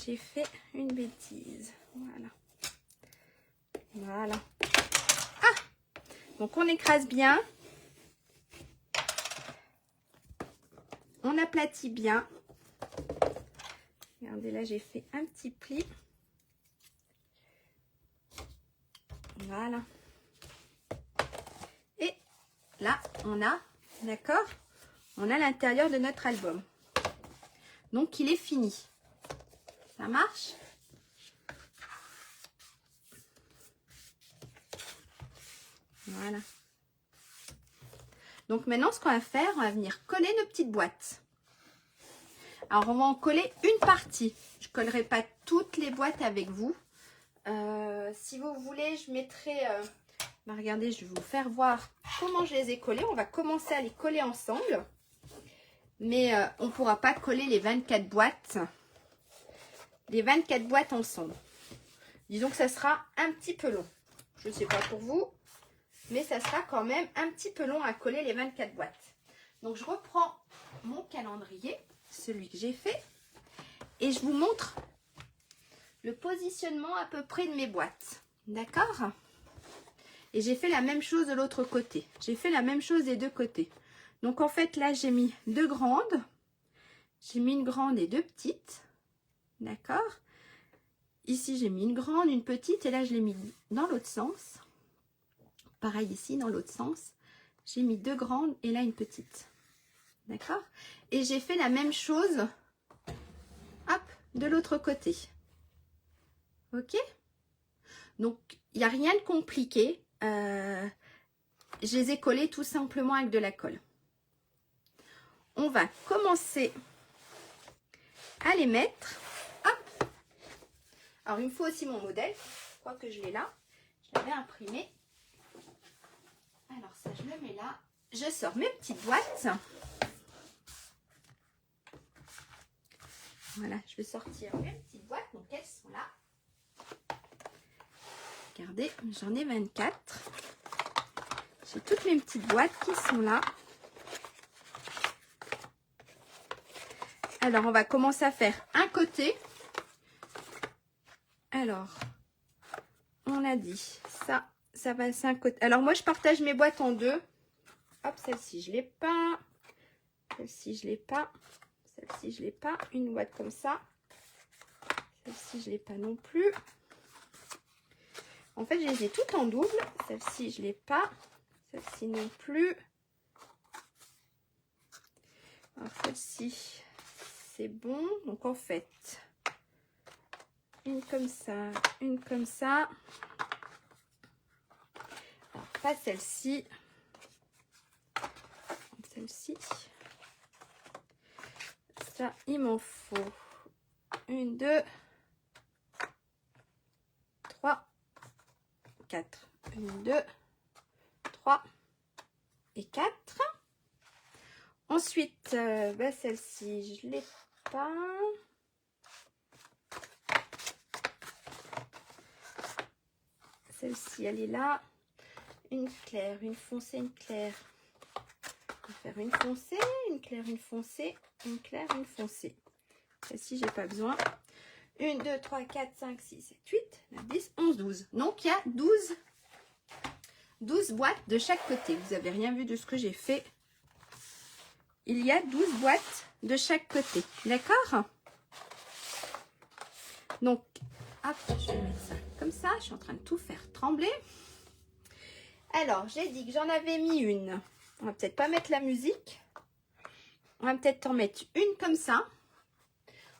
J'ai fait une bêtise. Voilà. Voilà. Ah! Donc on écrase bien. On aplatit bien. Regardez, là j'ai fait un petit pli. Voilà. Et là, on a, d'accord, on a l'intérieur de notre album. Donc, il est fini. Ça marche? Voilà. Donc, maintenant, ce qu'on va faire, on va venir coller nos petites boîtes. Alors, on va en coller une partie. Je ne collerai pas toutes les boîtes avec vous. Si vous voulez, je mettrai... bah regardez, je vais vous faire voir comment je les ai collées. On va commencer à les coller ensemble. Mais on ne pourra pas coller les 24 boîtes. Les 24 boîtes ensemble. Disons que ça sera un petit peu long. Je ne sais pas pour vous. Mais ça sera quand même un petit peu long à coller les 24 boîtes. Donc je reprends mon calendrier. Celui que j'ai fait. Et je vous montre le positionnement à peu près de mes boîtes. D'accord? Et j'ai fait la même chose de l'autre côté. J'ai fait la même chose des deux côtés. Donc en fait là j'ai mis deux grandes. J'ai mis une grande et deux petites. D'accord? Ici j'ai mis une grande, une petite. Et là je l'ai mis dans l'autre sens. Pareil ici dans l'autre sens. J'ai mis deux grandes et là une petite. D'accord? Et j'ai fait la même chose. Hop, de l'autre côté. Ok? Donc, il n'y a rien de compliqué. Je les ai collés tout simplement avec de la colle. On va commencer à les mettre. Hop. Alors, il me faut aussi mon modèle. Je crois que je l'ai là. Je l'avais imprimé. Alors, ça, je le mets là. Je sors mes petites boîtes. Voilà, je vais sortir mes petites boîtes. Donc, elles sont là. Regardez, j'en ai 24. J'ai toutes mes petites boîtes qui sont là. Alors, on va commencer à faire un côté. Alors, on a dit ça, ça va c'est un côté. Alors, moi, je partage mes boîtes en deux. Hop, celle-ci, je ne l'ai pas. Celle-ci, je ne l'ai pas. Celle-ci, je ne l'ai pas. Une boîte comme ça. Celle-ci, je ne l'ai pas non plus. En fait, je les ai toutes en double. Celle-ci, je ne l'ai pas. Celle-ci non plus. Alors, celle-ci, c'est bon. Donc, en fait, une comme ça, une comme ça. Alors, pas celle-ci. Celle-ci. Ça, il m'en faut une, deux, trois, quatre. Une, deux, trois et quatre. Ensuite, bah, celle-ci, je ne l'ai pas. Celle-ci, elle est là. Une claire, une foncée, une claire. On va faire une foncée, une claire, une foncée, une claire, une foncée. Celle-ci, j'ai pas besoin. 1, 2, 3, 4, 5, 6, 7, 8, 9, 10, 11, 12. Donc, il y a 12 boîtes de chaque côté. Vous n'avez rien vu de ce que j'ai fait. Il y a 12 boîtes de chaque côté. D'accord? Donc, hop, je vais mettre ça comme ça. Je suis en train de tout faire trembler. Alors, j'ai dit que j'en avais mis une. On va peut-être pas mettre la musique. On va peut-être en mettre une comme ça.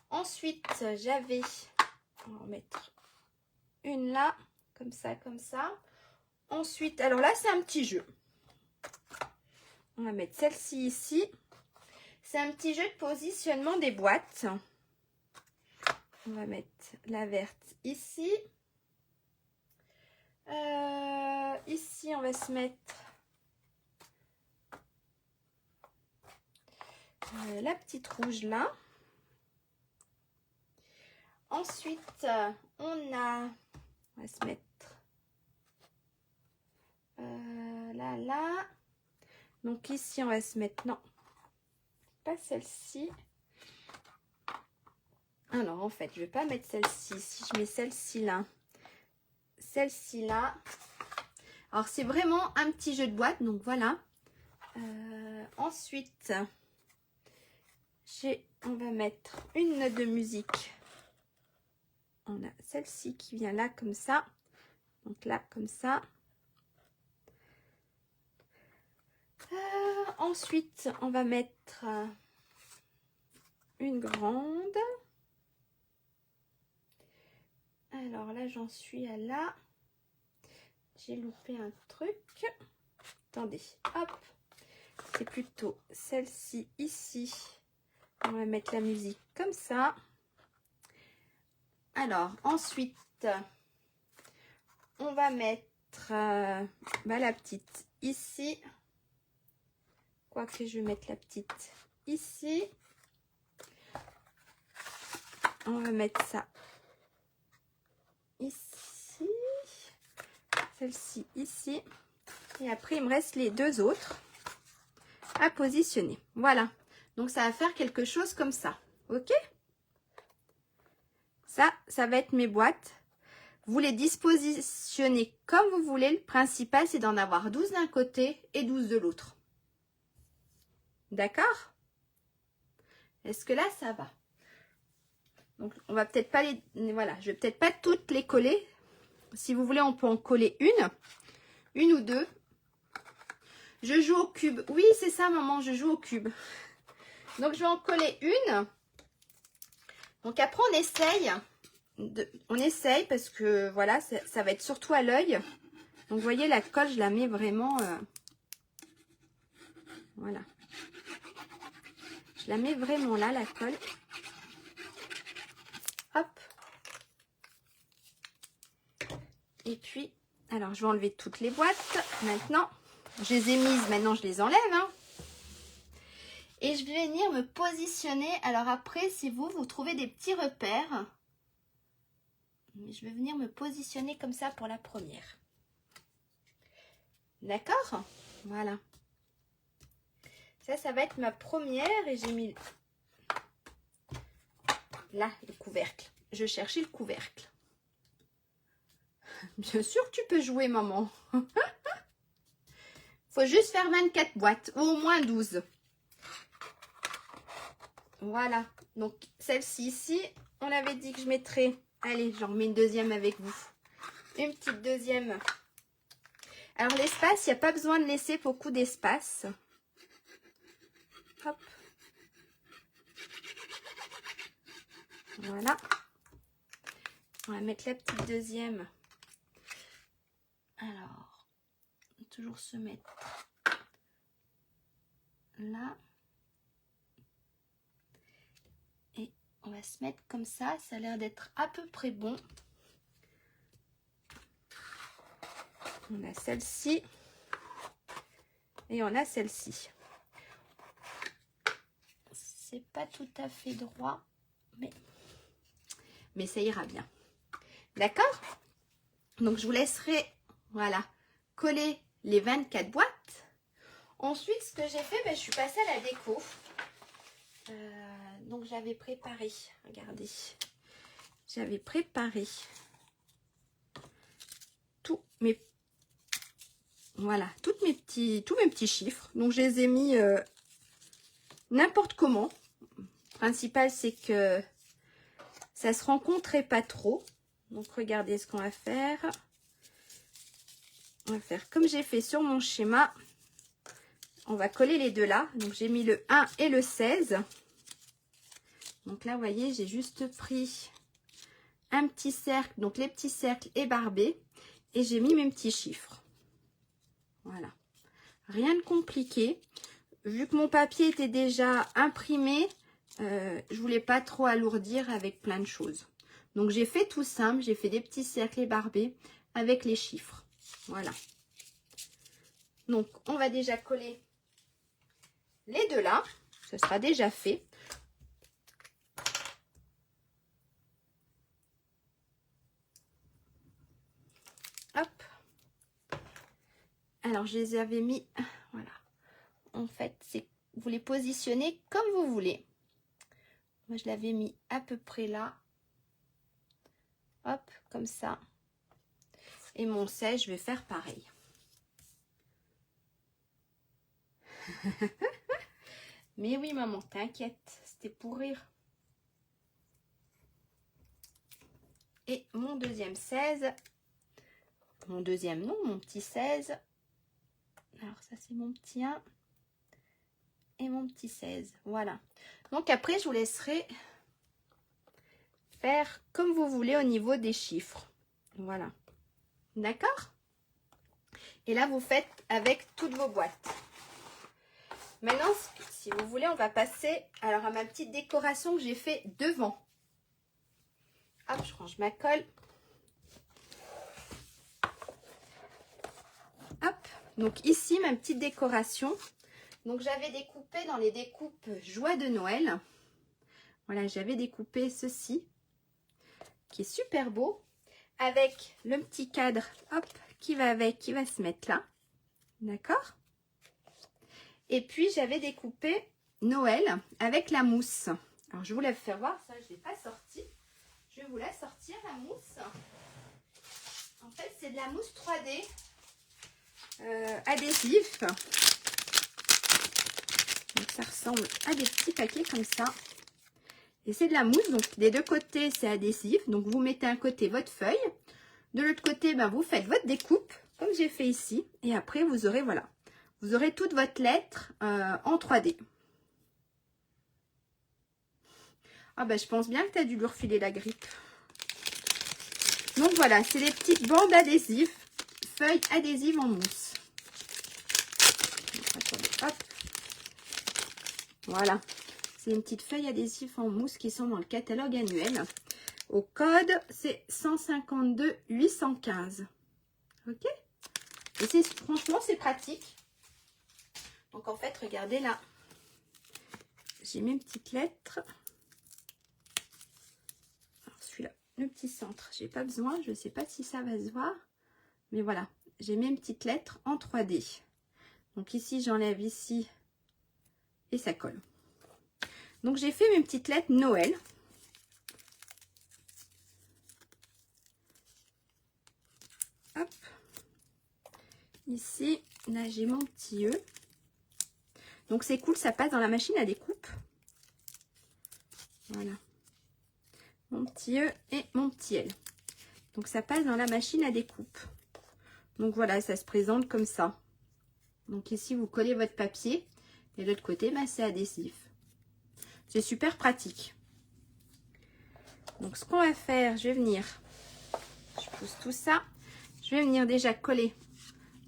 Ensuite, j'avais... On va en mettre une là, comme ça, comme ça. Ensuite, alors là, c'est un petit jeu. On va mettre celle-ci ici. C'est un petit jeu de positionnement des boîtes. On va mettre la verte ici. Ici, on va se mettre la petite rouge là. Ensuite, on va se mettre là. Donc ici, on va se mettre, non, pas celle-ci. Alors, en fait, je vais pas mettre celle-ci. Si je mets celle-ci là, celle-ci là. Alors, c'est vraiment un petit jeu de boîte, donc voilà. Ensuite, on va mettre une note de musique. On a celle-ci qui vient là comme ça. Donc là, comme ça. Ensuite, on va mettre une grande. Alors là, j'en suis à là. J'ai loupé un truc. Attendez, hop. C'est plutôt celle-ci ici. On va mettre la musique comme ça. Alors, ensuite, on va mettre la petite ici. Quoique, je vais mettre la petite ici. On va mettre ça ici. Celle-ci ici. Et après, il me reste les deux autres à positionner. Voilà. Donc, ça va faire quelque chose comme ça. OK? Ça va être mes boîtes. Vous les dispositionnez comme vous voulez. Le principal, c'est d'en avoir 12 d'un côté et 12 de l'autre. D'accord? Est-ce que là, ça va? Donc, on va peut-être pas les... Voilà, je vais peut-être pas toutes les coller. Si vous voulez, on peut en coller une ou deux. Je joue au cube. Oui, c'est ça, maman, je joue au cube. Donc, je vais en coller une. Donc, après, on essaye. On essaye parce que, voilà, ça va être surtout à l'œil. Donc, vous voyez, la colle, je la mets vraiment... voilà. Je la mets vraiment là, la colle. Hop. Et puis, alors, je vais enlever toutes les boîtes. Maintenant, je les ai mises. Maintenant, je les enlève, hein. Et je vais venir me positionner. Alors après, si vous trouvez des petits repères, je vais venir me positionner comme ça pour la première. D'accord? Voilà. Ça va être ma première et j'ai mis là le couvercle. Je cherchais le couvercle. Bien sûr que tu peux jouer, maman. Faut juste faire 24 boîtes ou au moins 12. Voilà, donc celle-ci ici, on avait dit que je mettrais, allez, j'en remets une deuxième avec vous. Une petite deuxième. Alors l'espace, il n'y a pas besoin de laisser beaucoup d'espace. Hop. Voilà. On va mettre la petite deuxième. Alors, toujours se mettre là. On va se mettre comme ça a l'air d'être à peu près bon. On a celle-ci et on a celle-ci. C'est pas tout à fait droit, mais ça ira bien. D'accord? Donc je vous laisserai, voilà, coller les 24 boîtes. Ensuite, ce que j'ai fait, je suis passée à la déco. Donc j'avais préparé, regardez, j'avais préparé tous mes petits chiffres. Donc je les ai mis n'importe comment. Le principal, c'est que ça se rencontrait pas trop. Donc regardez ce qu'on va faire. On va faire comme j'ai fait sur mon schéma. on va coller les deux là. Donc, j'ai mis le 1 et le 16. Donc là, vous voyez, j'ai juste pris un petit cercle, donc les petits cercles ébarbés. Et j'ai mis mes petits chiffres. Voilà. Rien de compliqué. Vu que mon papier était déjà imprimé, je voulais pas trop alourdir avec plein de choses. Donc, j'ai fait tout simple. J'ai fait des petits cercles ébarbés avec les chiffres. Voilà. Donc, on va déjà coller les deux là. Ce sera déjà fait. Hop. Alors, je les avais mis, voilà. En fait, c'est vous les positionnez comme vous voulez. Moi, je l'avais mis à peu près là. Hop, comme ça. Et mon 16, je vais faire pareil. Mais oui, maman, t'inquiète, c'était pour rire. Et mon deuxième 16. Mon deuxième, non, mon petit 16. Alors, ça, c'est mon petit 1. Et mon petit 16. Voilà. Donc, après, je vous laisserai faire comme vous voulez au niveau des chiffres. Voilà. D'accord? Et là, vous faites avec toutes vos boîtes. Maintenant, si vous voulez, on va passer alors à ma petite décoration que j'ai fait devant. Hop, je range ma colle. Hop, donc ici, ma petite décoration. Donc, j'avais découpé dans les découpes Joie de Noël. Voilà, j'avais découpé ceci, qui est super beau, avec le petit cadre, hop, qui va avec, qui va se mettre là. D'accord? Et puis, j'avais découpé Noël avec la mousse. Alors, je vous la fais voir, ça, je ne l'ai pas sorti. Je vais vous la sortir, la mousse. En fait, c'est de la mousse 3D adhésif. Donc, ça ressemble à des petits paquets comme ça. Et c'est de la mousse, donc des deux côtés, c'est adhésif. Donc, vous mettez un côté votre feuille. De l'autre côté, ben, vous faites votre découpe, comme j'ai fait ici. Et après, vous aurez, voilà, vous aurez toute votre lettre en 3D. Ah ben, je pense bien que tu as dû lui refiler la grippe. Donc, voilà, c'est des petites bandes adhésives, feuilles adhésives en mousse. Hop. Voilà, c'est une petite feuille adhésive en mousse qui sont dans le catalogue annuel. Au code, c'est 152 815. Ok? Et franchement, c'est pratique. Donc, en fait, regardez là. J'ai mes petites lettres. Alors, celui-là, le petit centre, j'ai pas besoin. Je ne sais pas si ça va se voir. Mais voilà, j'ai mes petites lettres en 3D. Donc, ici, j'enlève ici. Et ça colle. Donc, j'ai fait mes petites lettres Noël. Hop. Ici, là, j'ai mon petit E. Donc, c'est cool, ça passe dans la machine à découpe. Voilà. Mon petit E et mon petit L. Donc, ça passe dans la machine à découpe. Donc, voilà, ça se présente comme ça. Donc, ici, vous collez votre papier. Et de l'autre côté, bah, c'est adhésif. C'est super pratique. Donc, ce qu'on va faire, je vais venir... Je pousse tout ça. Je vais venir déjà coller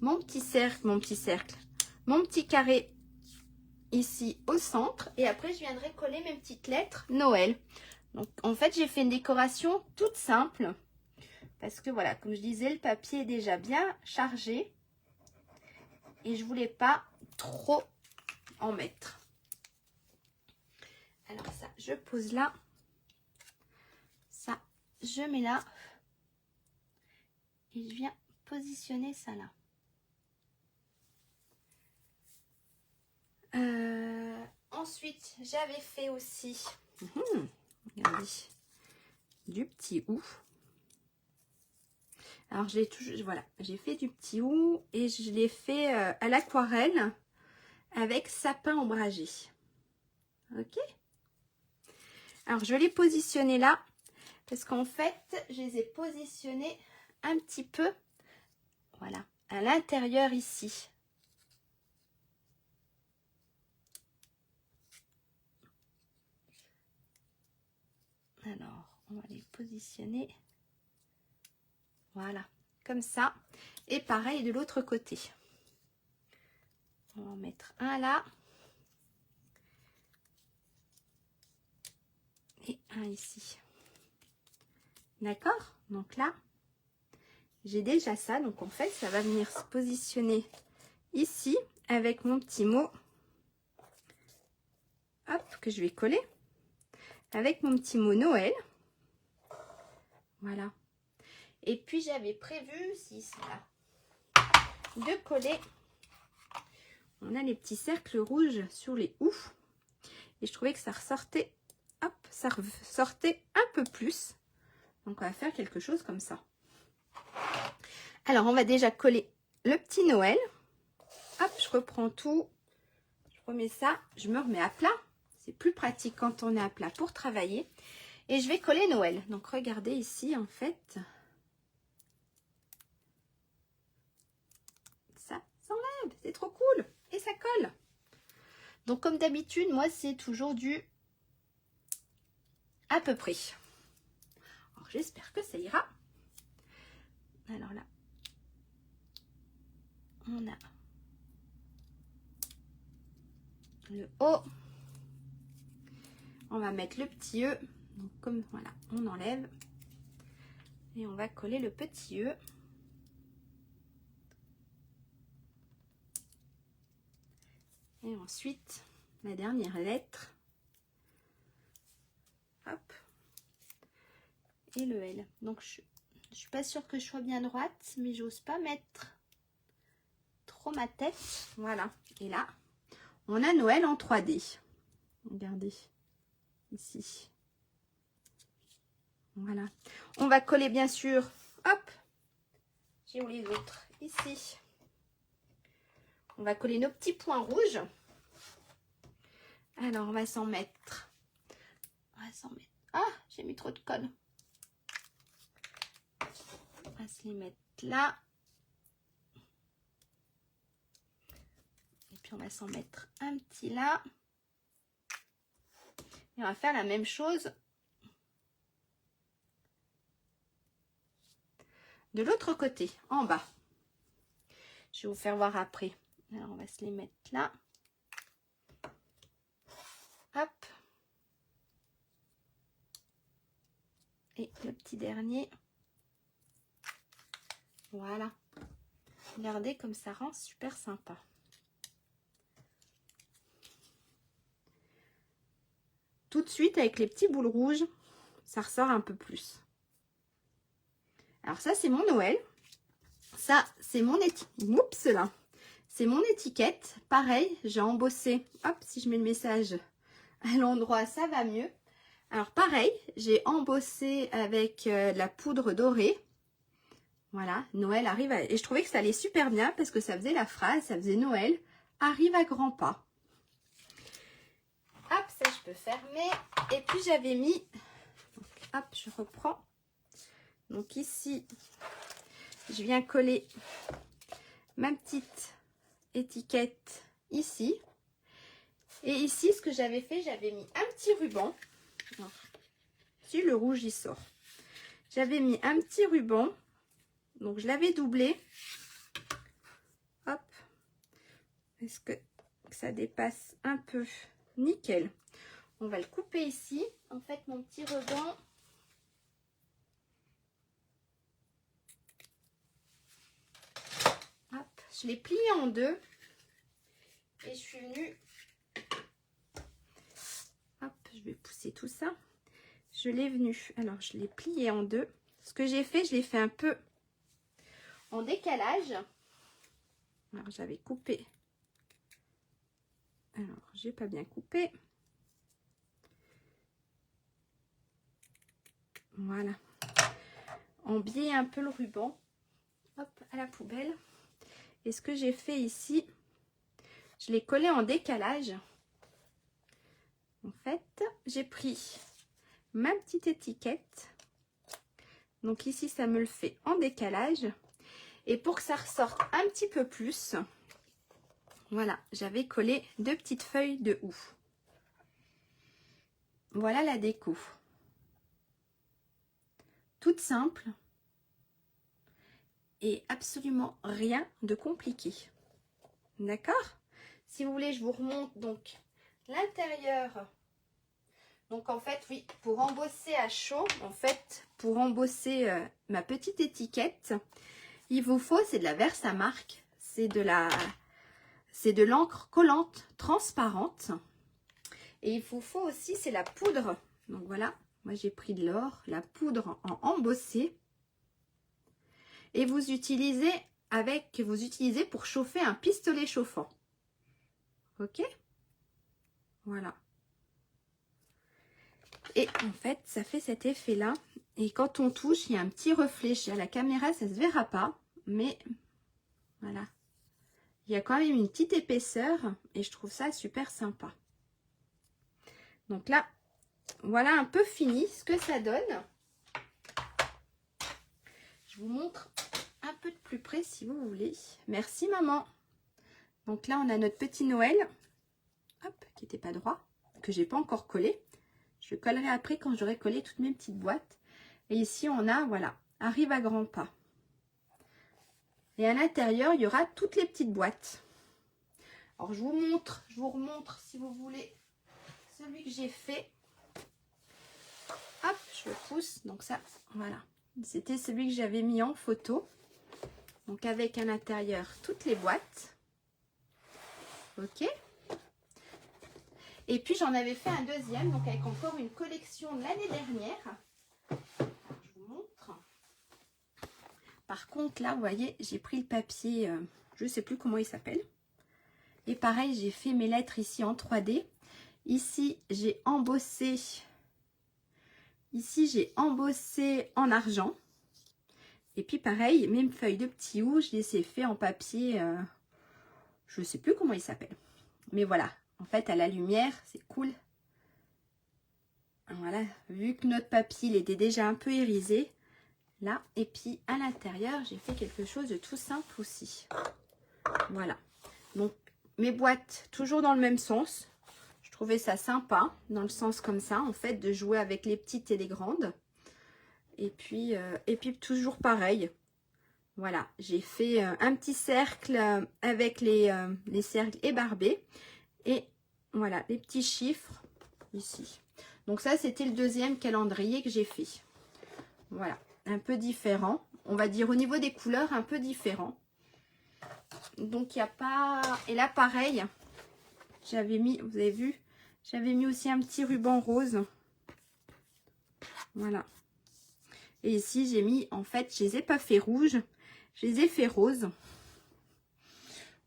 mon petit cercle, mon petit carré ici au centre. Et après, je viendrai coller mes petites lettres Noël. Donc, en fait, j'ai fait une décoration toute simple. Parce que, voilà, comme je disais, le papier est déjà bien chargé. Et je voulais pas trop en mettre. Alors, ça, je pose là. Ça, je mets là. Et je viens positionner ça là. Ensuite, j'avais fait aussi, regardez, du petit ou. Alors, voilà, j'ai fait du petit ou et je l'ai fait à l'aquarelle avec sapin ombragé. Ok. Alors, je vais les positionner là parce qu'en fait, je les ai positionnés un petit peu, voilà, à l'intérieur ici. Alors, on va les positionner. Voilà, comme ça. Et pareil de l'autre côté. On va en mettre un là. Et un ici. D'accord? Donc là, j'ai déjà ça. Donc en fait, ça va venir se positionner ici avec mon petit mot. Hop, que je vais coller. Avec mon petit mot Noël. Voilà. Et puis j'avais prévu, si c'est là, de coller. On a les petits cercles rouges sur les houes. Et je trouvais que ça ressortait, hop, ça ressortait un peu plus. Donc on va faire quelque chose comme ça. Alors on va déjà coller le petit Noël. Hop, je reprends tout. Je remets ça, je me remets à plat. C'est plus pratique quand on est à plat pour travailler. Et je vais coller Noël. Donc regardez ici en fait. Ça s'enlève, c'est trop cool. Et ça colle. Donc comme d'habitude, moi c'est toujours du à peu près. Alors j'espère que ça ira. Alors là, on a le haut. On va mettre le petit E. Donc comme voilà, on enlève. Et on va coller le petit E. Et ensuite, la dernière lettre. Hop. Et le L. Donc je suis pas sûre que je sois bien droite, mais j'ose pas mettre trop ma tête. Voilà. Et là, on a Noël en 3D. Regardez. Ici. Voilà. On va coller bien sûr. Hop. J'ai où les autres? Ici. On va coller nos petits points rouges. Alors, on va s'en mettre. Ah, j'ai mis trop de colle. On va se les mettre là. Et puis, on va s'en mettre un petit là. Et on va faire la même chose de l'autre côté, en bas. Je vais vous faire voir après. Alors, on va se les mettre là. Hop. Et le petit dernier. Voilà. Regardez comme ça rend super sympa. Tout de suite, avec les petits boules rouges, ça ressort un peu plus. Alors ça, c'est mon Noël. Ça, c'est mon étiquette. Oups là. C'est mon étiquette. Pareil, j'ai embossé. Hop, si je mets le message à l'endroit, ça va mieux. Alors pareil, j'ai embossé avec la poudre dorée. Voilà, Noël arrive à... Et je trouvais que ça allait super bien parce que ça faisait la phrase, ça faisait Noël arrive à grands pas. Hop, ça je peux fermer. Et puis j'avais mis... Donc, hop, je reprends. Donc ici, je viens coller ma petite étiquette ici. Et ici, ce que j'avais fait, j'avais mis un petit ruban. Alors, si le rouge, il sort. J'avais mis un petit ruban. Donc, je l'avais doublé. Hop. Est-ce que ça dépasse un peu? Nickel. On va le couper ici. En fait, mon petit ruban... Hop. Je l'ai plié en deux. Et je suis venue... Hop, je vais pousser tout ça. Je l'ai venu. Alors, je l'ai plié en deux. Ce que j'ai fait, je l'ai fait un peu en décalage. Alors, j'avais coupé. Alors, j'ai pas bien coupé. Voilà. En biais un peu le ruban. Hop, à la poubelle. Et ce que j'ai fait ici, je l'ai collé en décalage. En fait, j'ai pris ma petite étiquette. Donc ici, ça me le fait en décalage. Et pour que ça ressorte un petit peu plus, voilà, j'avais collé deux petites feuilles de houx. Voilà la déco. toute simple et absolument rien de compliqué. D'accord? Si vous voulez, je vous remonte donc l'intérieur. Donc en fait, oui, pour embosser à chaud, en fait, pour embosser ma petite étiquette, il vous faut, c'est de la Versamark, c'est de l'encre collante transparente. Et il vous faut aussi, c'est la poudre. Donc voilà, moi j'ai pris de l'or, la poudre en embossé. Et vous utilisez pour chauffer un pistolet chauffant. Ok? Voilà. Et en fait, ça fait cet effet-là. Et quand on touche, il y a un petit reflet. À la caméra, ça ne se verra pas. Mais voilà. Il y a quand même une petite épaisseur. Et je trouve ça super sympa. Donc là, voilà un peu fini ce que ça donne. Je vous montre un peu de plus près si vous voulez. Merci maman. Donc là, on a notre petit Noël. Hop, qui n'était pas droit. Que j'ai pas encore collé. Je le collerai après quand j'aurai collé toutes mes petites boîtes. Et ici, on a, voilà, arrive à grands pas. Et à l'intérieur, il y aura toutes les petites boîtes. Alors, je vous remontre si vous voulez celui que j'ai fait. Hop, je le pousse. Donc ça, voilà. C'était celui que j'avais mis en photo. Donc, avec à l'intérieur toutes les boîtes. Ok. Et puis, j'en avais fait un deuxième, donc avec encore une collection de l'année dernière. Je vous montre. Par contre, là, vous voyez, j'ai pris le papier, je ne sais plus comment il s'appelle. Et pareil, j'ai fait mes lettres ici en 3D. Ici, j'ai embossé. Ici, j'ai embossé en argent. Et puis, pareil, mes feuilles de petits houes, je les ai fait en papier, je ne sais plus comment il s'appelle. Mais voilà, en fait, à la lumière, c'est cool. Voilà, vu que notre papier il était déjà un peu irisé. Là, et puis à l'intérieur, j'ai fait quelque chose de tout simple aussi. Voilà. Donc, mes boîtes, toujours dans le même sens. Je trouvais ça sympa, dans le sens comme ça, en fait, de jouer avec les petites et les grandes. Et puis toujours pareil. Voilà, j'ai fait un petit cercle avec les cercles ébarbés. Et voilà, les petits chiffres ici. Donc ça, c'était le deuxième calendrier que j'ai fait. Voilà, un peu différent. On va dire au niveau des couleurs, un peu différent. Donc, il n'y a pas... Et là, pareil, j'avais mis, vous avez vu, j'avais mis aussi un petit ruban rose. Voilà. Et ici, j'ai mis, en fait, je les ai pas fait rouge, je les ai fait rose.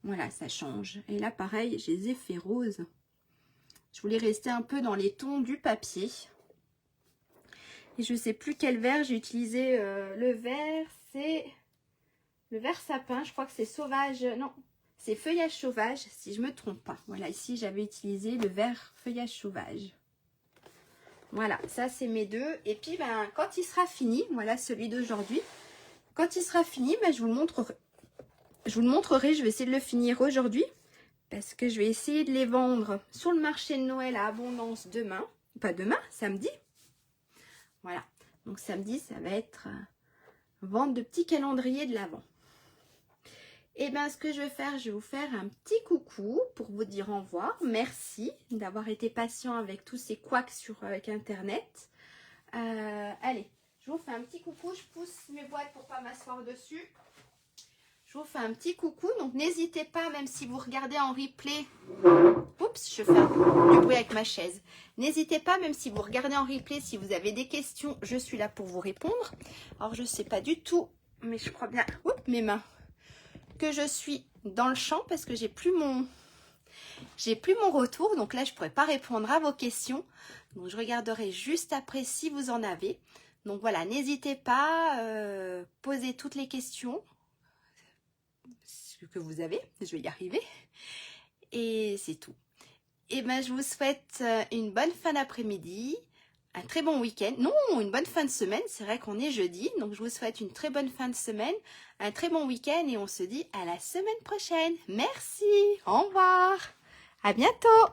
Voilà, ça change. Et là, pareil, je les ai fait rose. Je voulais rester un peu dans les tons du papier. Et je ne sais plus quel vert j'ai utilisé. Le vert, c'est le vert sapin. Je crois que c'est sauvage. Non, c'est feuillage sauvage, si je ne me trompe pas. Voilà, ici, j'avais utilisé le vert feuillage sauvage. Voilà, ça, c'est mes deux. Et puis, ben, quand il sera fini, voilà celui d'aujourd'hui. Quand il sera fini, ben, je vous le montrerai. Je vais essayer de le finir aujourd'hui. Parce que je vais essayer de les vendre sur le marché de Noël à Abondance demain. Pas demain, samedi. Voilà. Donc samedi, ça va être vente de petits calendriers de l'Avent. Et bien, ce que je vais faire, je vais vous faire un petit coucou pour vous dire au revoir. Merci d'avoir été patient avec tous ces couacs avec Internet. Allez, je vous fais un petit coucou. Je pousse mes boîtes pour ne pas m'asseoir dessus. Je vous fais un petit coucou, donc n'hésitez pas, même si vous regardez en replay. Oups, je fais du bruit avec ma chaise. N'hésitez pas, même si vous regardez en replay, si vous avez des questions, je suis là pour vous répondre. Alors, je ne sais pas du tout, mais je crois bien, oups, mes mains, que je suis dans le champ parce que j'ai plus mon retour. Donc là, je ne pourrais pas répondre à vos questions. Donc, je regarderai juste après si vous en avez. Donc voilà, n'hésitez pas, posez toutes les questions que vous avez, je vais y arriver, et c'est tout. Et ben je vous souhaite une bonne fin d'après-midi, un très bon week-end, non, une bonne fin de semaine, c'est vrai qu'on est jeudi, donc je vous souhaite une très bonne fin de semaine, un très bon week-end, et on se dit à la semaine prochaine. Merci, au revoir, à bientôt.